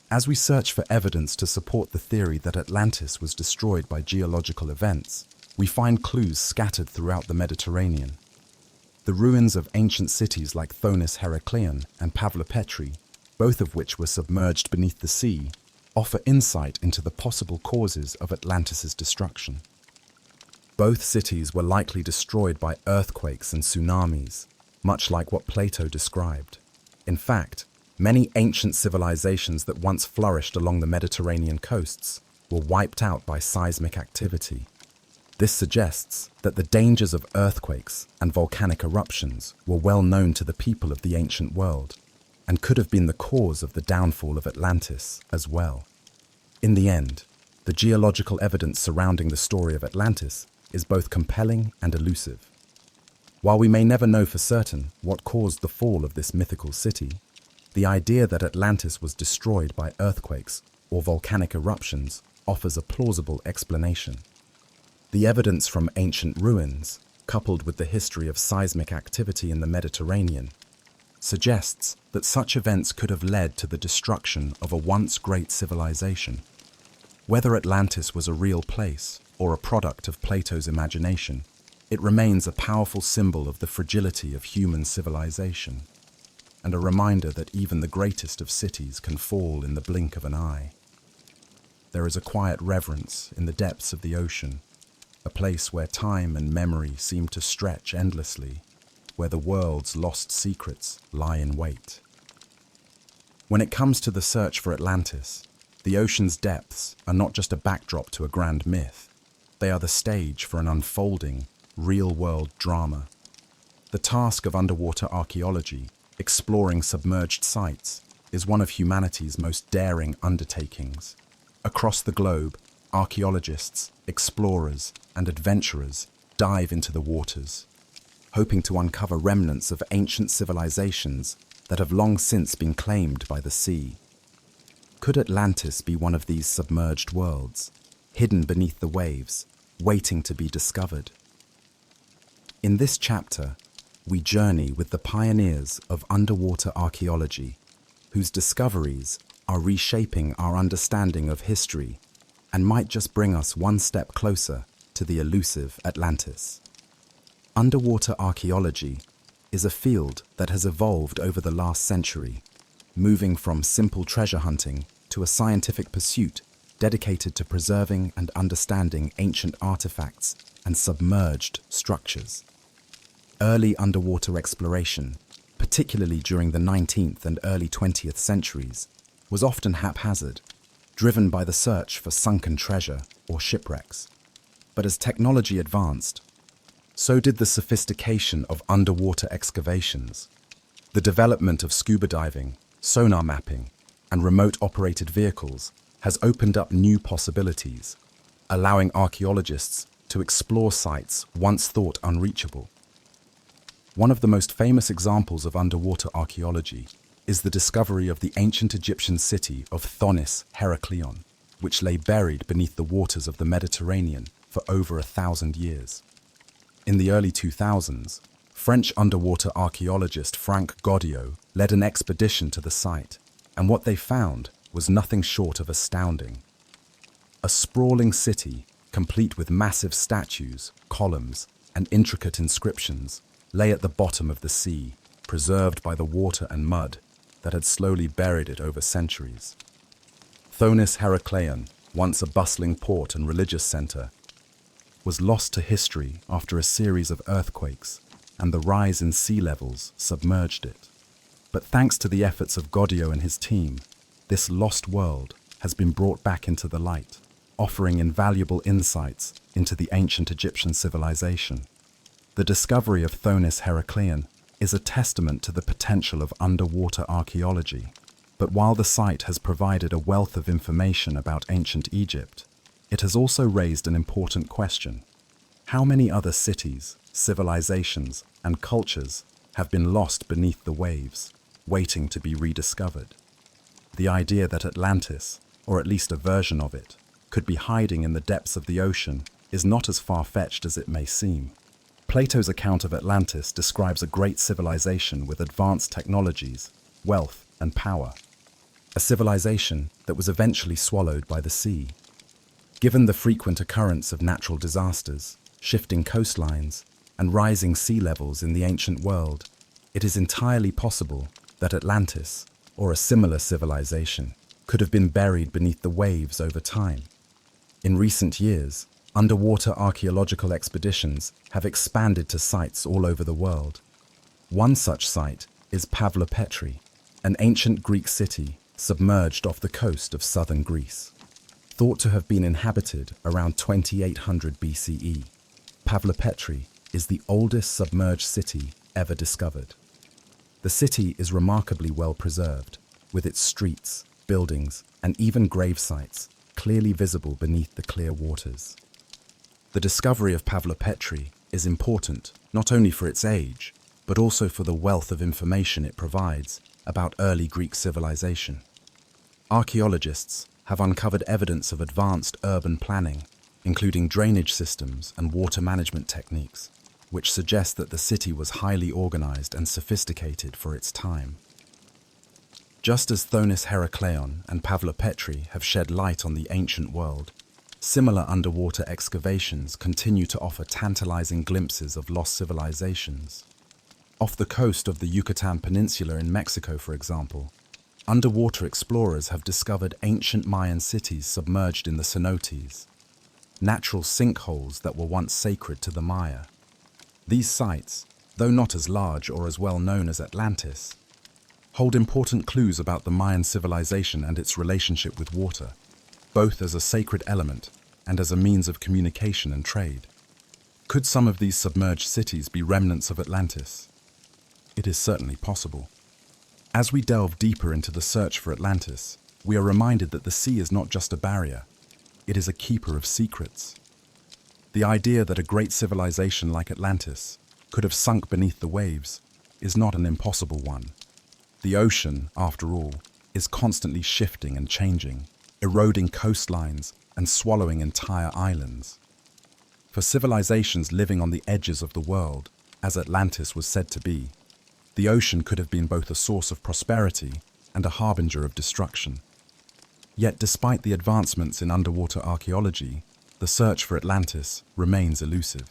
As we search for evidence to support the theory that Atlantis was destroyed by geological events, we find clues scattered throughout the Mediterranean. The ruins of ancient cities like Thonis Heracleion and Pavlopetri, both of which were submerged beneath the sea, offer insight into the possible causes of Atlantis' destruction. Both cities were likely destroyed by earthquakes and tsunamis, much like what Plato described. In fact, many ancient civilizations that once flourished along the Mediterranean coasts were wiped out by seismic activity. This suggests that the dangers of earthquakes and volcanic eruptions were well known to the people of the ancient world, and could have been the cause of the downfall of Atlantis as well. In the end, the geological evidence surrounding the story of Atlantis is both compelling and elusive. While we may never know for certain what caused the fall of this mythical city, the idea that Atlantis was destroyed by earthquakes or volcanic eruptions offers a plausible explanation. The evidence from ancient ruins, coupled with the history of seismic activity in the Mediterranean, suggests that such events could have led to the destruction of a once great civilization. Whether Atlantis was a real place or a product of Plato's imagination, it remains a powerful symbol of the fragility of human civilization, and a reminder that even the greatest of cities can fall in the blink of an eye. There is a quiet reverence in the depths of the ocean, a place where time and memory seem to stretch endlessly, where the world's lost secrets lie in wait. When it comes to the search for Atlantis, the ocean's depths are not just a backdrop to a grand myth. They are the stage for an unfolding, real-world drama. The task of underwater archaeology, exploring submerged sites, is one of humanity's most daring undertakings. Across the globe, archaeologists, explorers, and adventurers dive into the waters, hoping to uncover remnants of ancient civilizations that have long since been claimed by the sea. Could Atlantis be one of these submerged worlds, hidden beneath the waves, waiting to be discovered? In this chapter, we journey with the pioneers of underwater archaeology, whose discoveries are reshaping our understanding of history and might just bring us one step closer to the elusive Atlantis. Underwater archaeology is a field that has evolved over the last century, moving from simple treasure hunting to a scientific pursuit dedicated to preserving and understanding ancient artifacts and submerged structures. Early underwater exploration, particularly during the 19th and early 20th centuries, was often haphazard, driven by the search for sunken treasure or shipwrecks. But as technology advanced, so did the sophistication of underwater excavations. The development of scuba diving, sonar mapping, and remote-operated vehicles has opened up new possibilities, allowing archaeologists to explore sites once thought unreachable. One of the most famous examples of underwater archaeology is the discovery of the ancient Egyptian city of Thonis Heracleion, which lay buried beneath the waters of the Mediterranean for over 1,000 years. In the early 2000s, French underwater archaeologist Frank Goddio led an expedition to the site, and what they found was nothing short of astounding. A sprawling city, complete with massive statues, columns, and intricate inscriptions, lay at the bottom of the sea, preserved by the water and mud that had slowly buried it over centuries. Thonis Heracleion, once a bustling port and religious center, was lost to history after a series of earthquakes, and the rise in sea levels submerged it. But thanks to the efforts of Goddio and his team, this lost world has been brought back into the light, offering invaluable insights into the ancient Egyptian civilization. The discovery of Thonis Heracleion is a testament to the potential of underwater archaeology. But while the site has provided a wealth of information about ancient Egypt, it has also raised an important question. How many other cities, civilizations, and cultures have been lost beneath the waves, waiting to be rediscovered? The idea that Atlantis, or at least a version of it, could be hiding in the depths of the ocean is not as far-fetched as it may seem. Plato's account of Atlantis describes a great civilization with advanced technologies, wealth, and power. A civilization that was eventually swallowed by the sea. Given the frequent occurrence of natural disasters, shifting coastlines, and rising sea levels in the ancient world, it is entirely possible that Atlantis, or a similar civilization, could have been buried beneath the waves over time. In recent years, underwater archaeological expeditions have expanded to sites all over the world. One such site is Pavlopetri, an ancient Greek city submerged off the coast of southern Greece. Thought to have been inhabited around 2800 BCE, Pavlopetri is the oldest submerged city ever discovered. The city is remarkably well preserved, with its streets, buildings, and even grave sites clearly visible beneath the clear waters. The discovery of Pavlopetri is important not only for its age, but also for the wealth of information it provides about early Greek civilization. Archaeologists have uncovered evidence of advanced urban planning, including drainage systems and water management techniques, which suggest that the city was highly organized and sophisticated for its time. Just as Thonis Heracleion and Pavlopetri have shed light on the ancient world, similar underwater excavations continue to offer tantalizing glimpses of lost civilizations. Off the coast of the Yucatan Peninsula in Mexico, for example, underwater explorers have discovered ancient Mayan cities submerged in the cenotes, natural sinkholes that were once sacred to the Maya. These sites, though not as large or as well known as Atlantis, hold important clues about the Mayan civilization and its relationship with water, both as a sacred element and as a means of communication and trade. Could some of these submerged cities be remnants of Atlantis? It is certainly possible. As we delve deeper into the search for Atlantis, we are reminded that the sea is not just a barrier, it is a keeper of secrets. The idea that a great civilization like Atlantis could have sunk beneath the waves is not an impossible one. The ocean, after all, is constantly shifting and changing, eroding coastlines and swallowing entire islands. For civilizations living on the edges of the world, as Atlantis was said to be, the ocean could have been both a source of prosperity and a harbinger of destruction. Yet despite the advancements in underwater archaeology, the search for Atlantis remains elusive.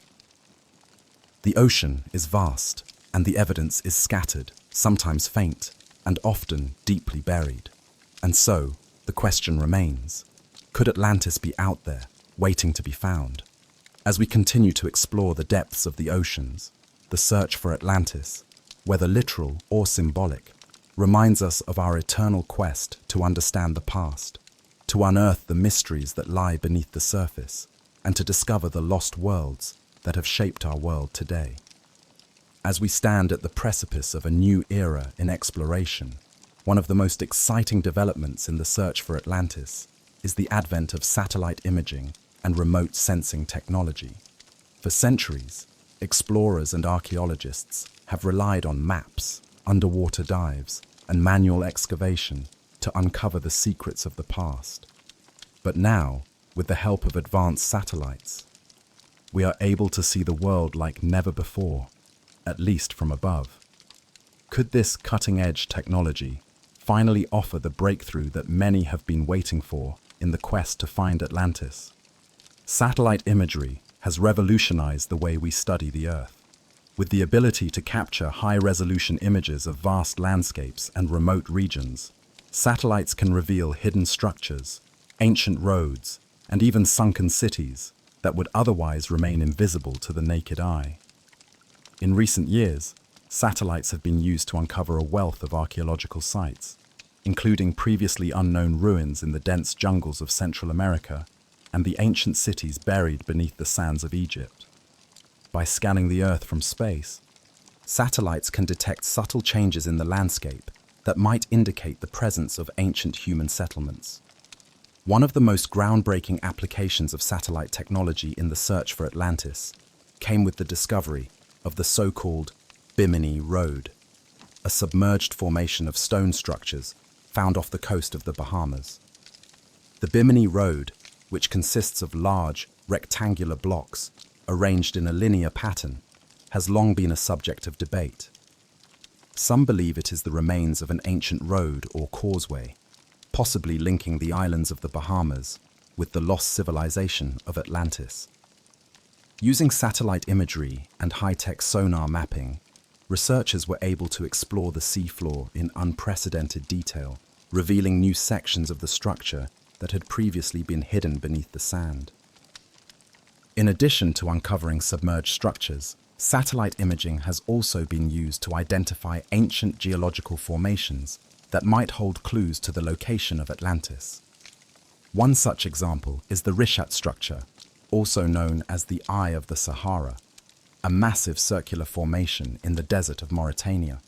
The ocean is vast, and the evidence is scattered, sometimes faint, and often deeply buried. And so, the question remains, could Atlantis be out there, waiting to be found? As we continue to explore the depths of the oceans, the search for Atlantis, whether literal or symbolic, reminds us of our eternal quest to understand the past, to unearth the mysteries that lie beneath the surface, and to discover the lost worlds that have shaped our world today. As we stand at the precipice of a new era in exploration, one of the most exciting developments in the search for Atlantis is the advent of satellite imaging and remote sensing technology. For centuries, explorers and archaeologists have relied on maps, underwater dives, and manual excavation to uncover the secrets of the past. But now, with the help of advanced satellites, we are able to see the world like never before, at least from above. Could this cutting-edge technology finally offer the breakthrough that many have been waiting for in the quest to find Atlantis? Satellite imagery has revolutionized the way we study the Earth. With the ability to capture high-resolution images of vast landscapes and remote regions, satellites can reveal hidden structures, ancient roads, and even sunken cities that would otherwise remain invisible to the naked eye. In recent years, satellites have been used to uncover a wealth of archaeological sites, including previously unknown ruins in the dense jungles of Central America and the ancient cities buried beneath the sands of Egypt. By scanning the Earth from space, satellites can detect subtle changes in the landscape that might indicate the presence of ancient human settlements. One of the most groundbreaking applications of satellite technology in the search for Atlantis came with the discovery of the so-called Bimini Road, a submerged formation of stone structures found off the coast of the Bahamas. The Bimini Road, which consists of large, rectangular blocks arranged in a linear pattern, has long been a subject of debate. Some believe it is the remains of an ancient road or causeway, possibly linking the islands of the Bahamas with the lost civilization of Atlantis. Using satellite imagery and high-tech sonar mapping, researchers were able to explore the seafloor in unprecedented detail, revealing new sections of the structure that had previously been hidden beneath the sand. In addition to uncovering submerged structures, satellite imaging has also been used to identify ancient geological formations that might hold clues to the location of Atlantis. One such example is the Rishat structure, also known as the Eye of the Sahara, a massive circular formation in the desert of Mauritania.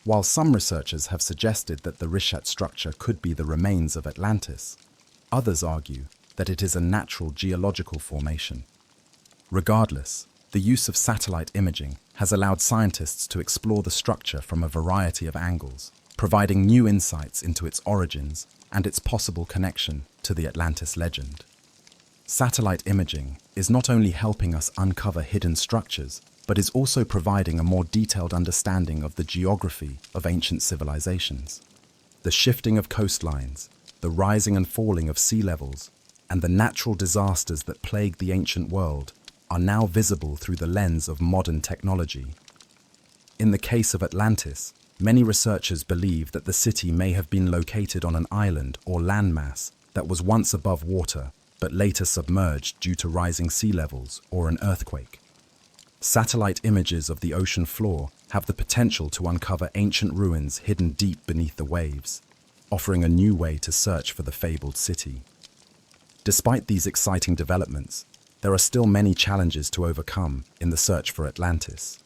While some researchers have suggested that the Rishat structure could be the remains of Atlantis, others argue that it is a natural geological formation. Regardless, the use of satellite imaging has allowed scientists to explore the structure from a variety of angles, providing new insights into its origins and its possible connection to the Atlantis legend. Satellite imaging is not only helping us uncover hidden structures, but is also providing a more detailed understanding of the geography of ancient civilizations. The shifting of coastlines, the rising and falling of sea levels, and the natural disasters that plagued the ancient world are now visible through the lens of modern technology. In the case of Atlantis, many researchers believe that the city may have been located on an island or landmass that was once above water but later submerged due to rising sea levels or an earthquake. Satellite images of the ocean floor have the potential to uncover ancient ruins hidden deep beneath the waves, offering a new way to search for the fabled city. Despite these exciting developments, there are still many challenges to overcome in the search for Atlantis.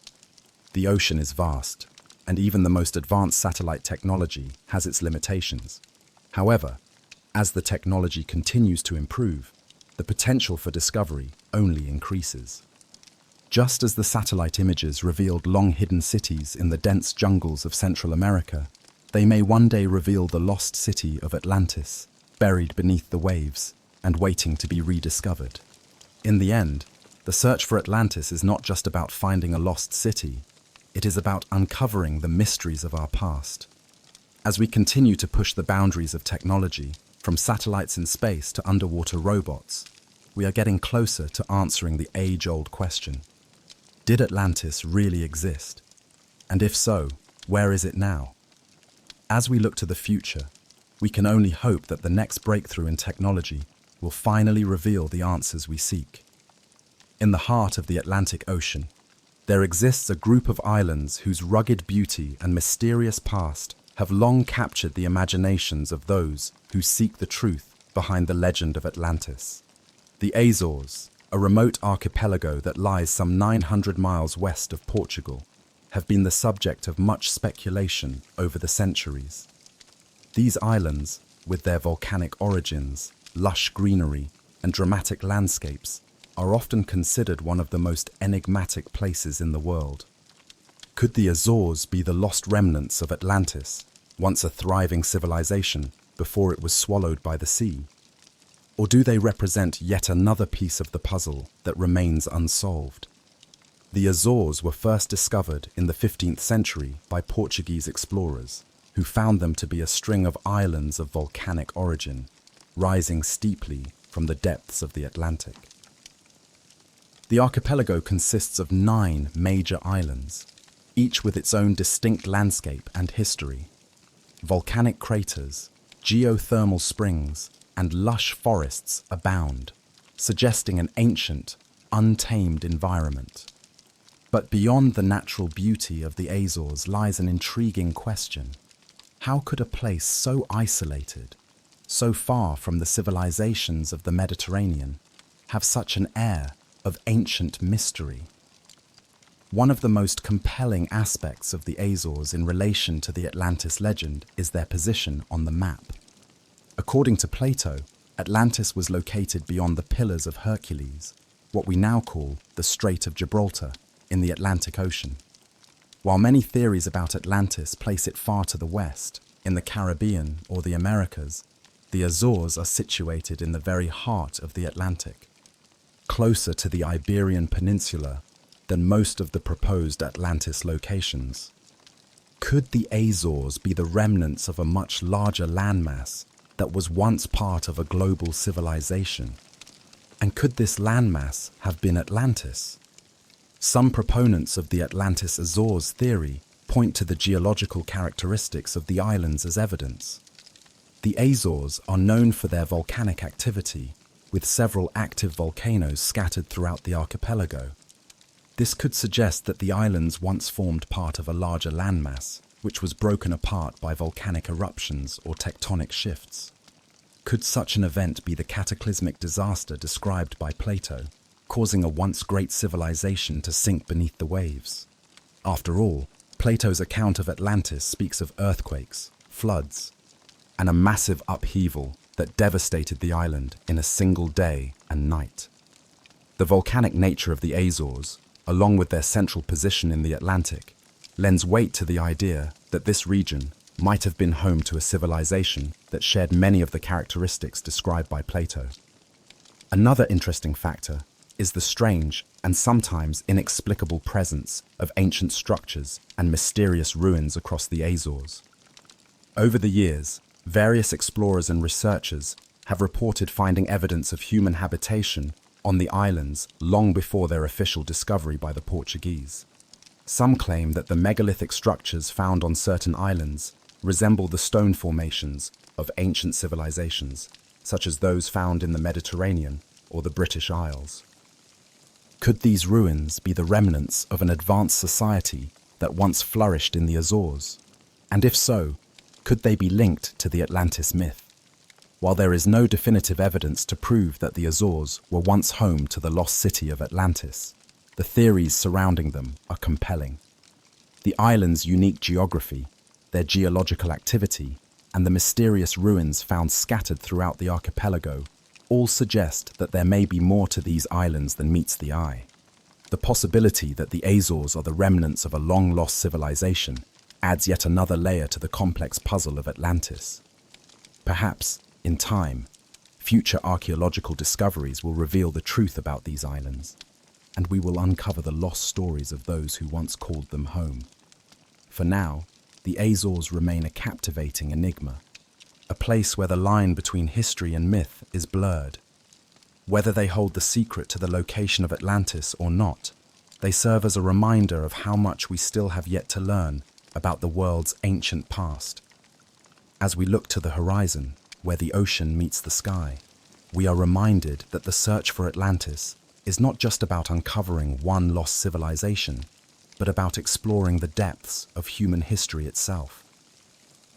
The ocean is vast, and even the most advanced satellite technology has its limitations. However, as the technology continues to improve, the potential for discovery only increases. Just as the satellite images revealed long-hidden cities in the dense jungles of Central America, they may one day reveal the lost city of Atlantis, buried beneath the waves and waiting to be rediscovered. In the end, the search for Atlantis is not just about finding a lost city, it is about uncovering the mysteries of our past. As we continue to push the boundaries of technology, from satellites in space to underwater robots, we are getting closer to answering the age-old question: did Atlantis really exist? And if so, where is it now? As we look to the future, we can only hope that the next breakthrough in technology will finally reveal the answers we seek. In the heart of the Atlantic Ocean, there exists a group of islands whose rugged beauty and mysterious past have long captured the imaginations of those who seek the truth behind the legend of Atlantis. The Azores, a remote archipelago that lies some 900 miles west of Portugal, have been the subject of much speculation over the centuries. These islands, with their volcanic origins, lush greenery, and dramatic landscapes, are often considered one of the most enigmatic places in the world. Could the Azores be the lost remnants of Atlantis, once a thriving civilization before it was swallowed by the sea? Or do they represent yet another piece of the puzzle that remains unsolved? The Azores were first discovered in the 15th century by Portuguese explorers, who found them to be a string of islands of volcanic origin, rising steeply from the depths of the Atlantic. The archipelago consists of 9 major islands, each with its own distinct landscape and history. Volcanic craters, geothermal springs, and lush forests abound, suggesting an ancient, untamed environment. But beyond the natural beauty of the Azores lies an intriguing question. How could a place so isolated, so far from the civilizations of the Mediterranean, have such an air of ancient mystery? One of the most compelling aspects of the Azores in relation to the Atlantis legend is their position on the map. According to Plato, Atlantis was located beyond the Pillars of Hercules, what we now call the Strait of Gibraltar, in the Atlantic Ocean. While many theories about Atlantis place it far to the west, in the Caribbean or the Americas, the Azores are situated in the very heart of the Atlantic, closer to the Iberian Peninsula than most of the proposed Atlantis locations. Could the Azores be the remnants of a much larger landmass that was once part of a global civilization? And could this landmass have been Atlantis? Some proponents of the Atlantis Azores theory point to the geological characteristics of the islands as evidence. The Azores are known for their volcanic activity, with several active volcanoes scattered throughout the archipelago. This could suggest that the islands once formed part of a larger landmass, which was broken apart by volcanic eruptions or tectonic shifts. Could such an event be the cataclysmic disaster described by Plato, causing a once great civilization to sink beneath the waves? After all, Plato's account of Atlantis speaks of earthquakes, floods, and a massive upheaval that devastated the island in a single day and night. The volcanic nature of the Azores, along with their central position in the Atlantic, lends weight to the idea that this region might have been home to a civilization that shared many of the characteristics described by Plato. Another interesting factor is the strange and sometimes inexplicable presence of ancient structures and mysterious ruins across the Azores. Over the years, various explorers and researchers have reported finding evidence of human habitation on the islands long before their official discovery by the Portuguese. Some claim that the megalithic structures found on certain islands resemble the stone formations of ancient civilizations, such as those found in the Mediterranean or the British Isles. Could these ruins be the remnants of an advanced society that once flourished in the Azores? And if so, could they be linked to the Atlantis myth? While there is no definitive evidence to prove that the Azores were once home to the lost city of Atlantis, the theories surrounding them are compelling. The island's unique geography, their geological activity, and the mysterious ruins found scattered throughout the archipelago all suggest that there may be more to these islands than meets the eye. The possibility that the Azores are the remnants of a long-lost civilization adds yet another layer to the complex puzzle of Atlantis. Perhaps, in time, future archaeological discoveries will reveal the truth about these islands, and we will uncover the lost stories of those who once called them home. For now, the Azores remain a captivating enigma, a place where the line between history and myth is blurred. Whether they hold the secret to the location of Atlantis or not, they serve as a reminder of how much we still have yet to learn about the world's ancient past. As we look to the horizon, where the ocean meets the sky, we are reminded that the search for Atlantis is not just about uncovering one lost civilization, but about exploring the depths of human history itself.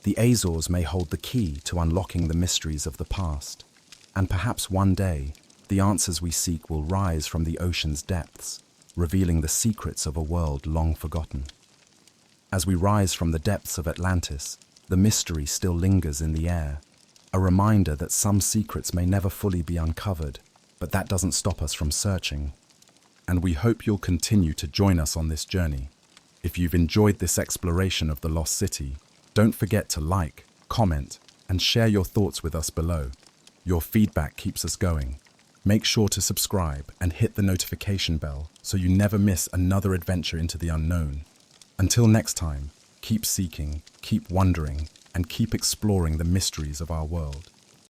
The Azores may hold the key to unlocking the mysteries of the past, and perhaps one day, the answers we seek will rise from the ocean's depths, revealing the secrets of a world long forgotten. As we rise from the depths of Atlantis, the mystery still lingers in the air, a reminder that some secrets may never fully be uncovered, but that doesn't stop us from searching. And we hope you'll continue to join us on this journey. If you've enjoyed this exploration of the lost city, don't forget to like, comment, and share your thoughts with us below. Your feedback keeps us going. Make sure to subscribe and hit the notification bell so you never miss another adventure into the unknown. Until next time, keep seeking, keep wondering, and keep exploring the mysteries of our world.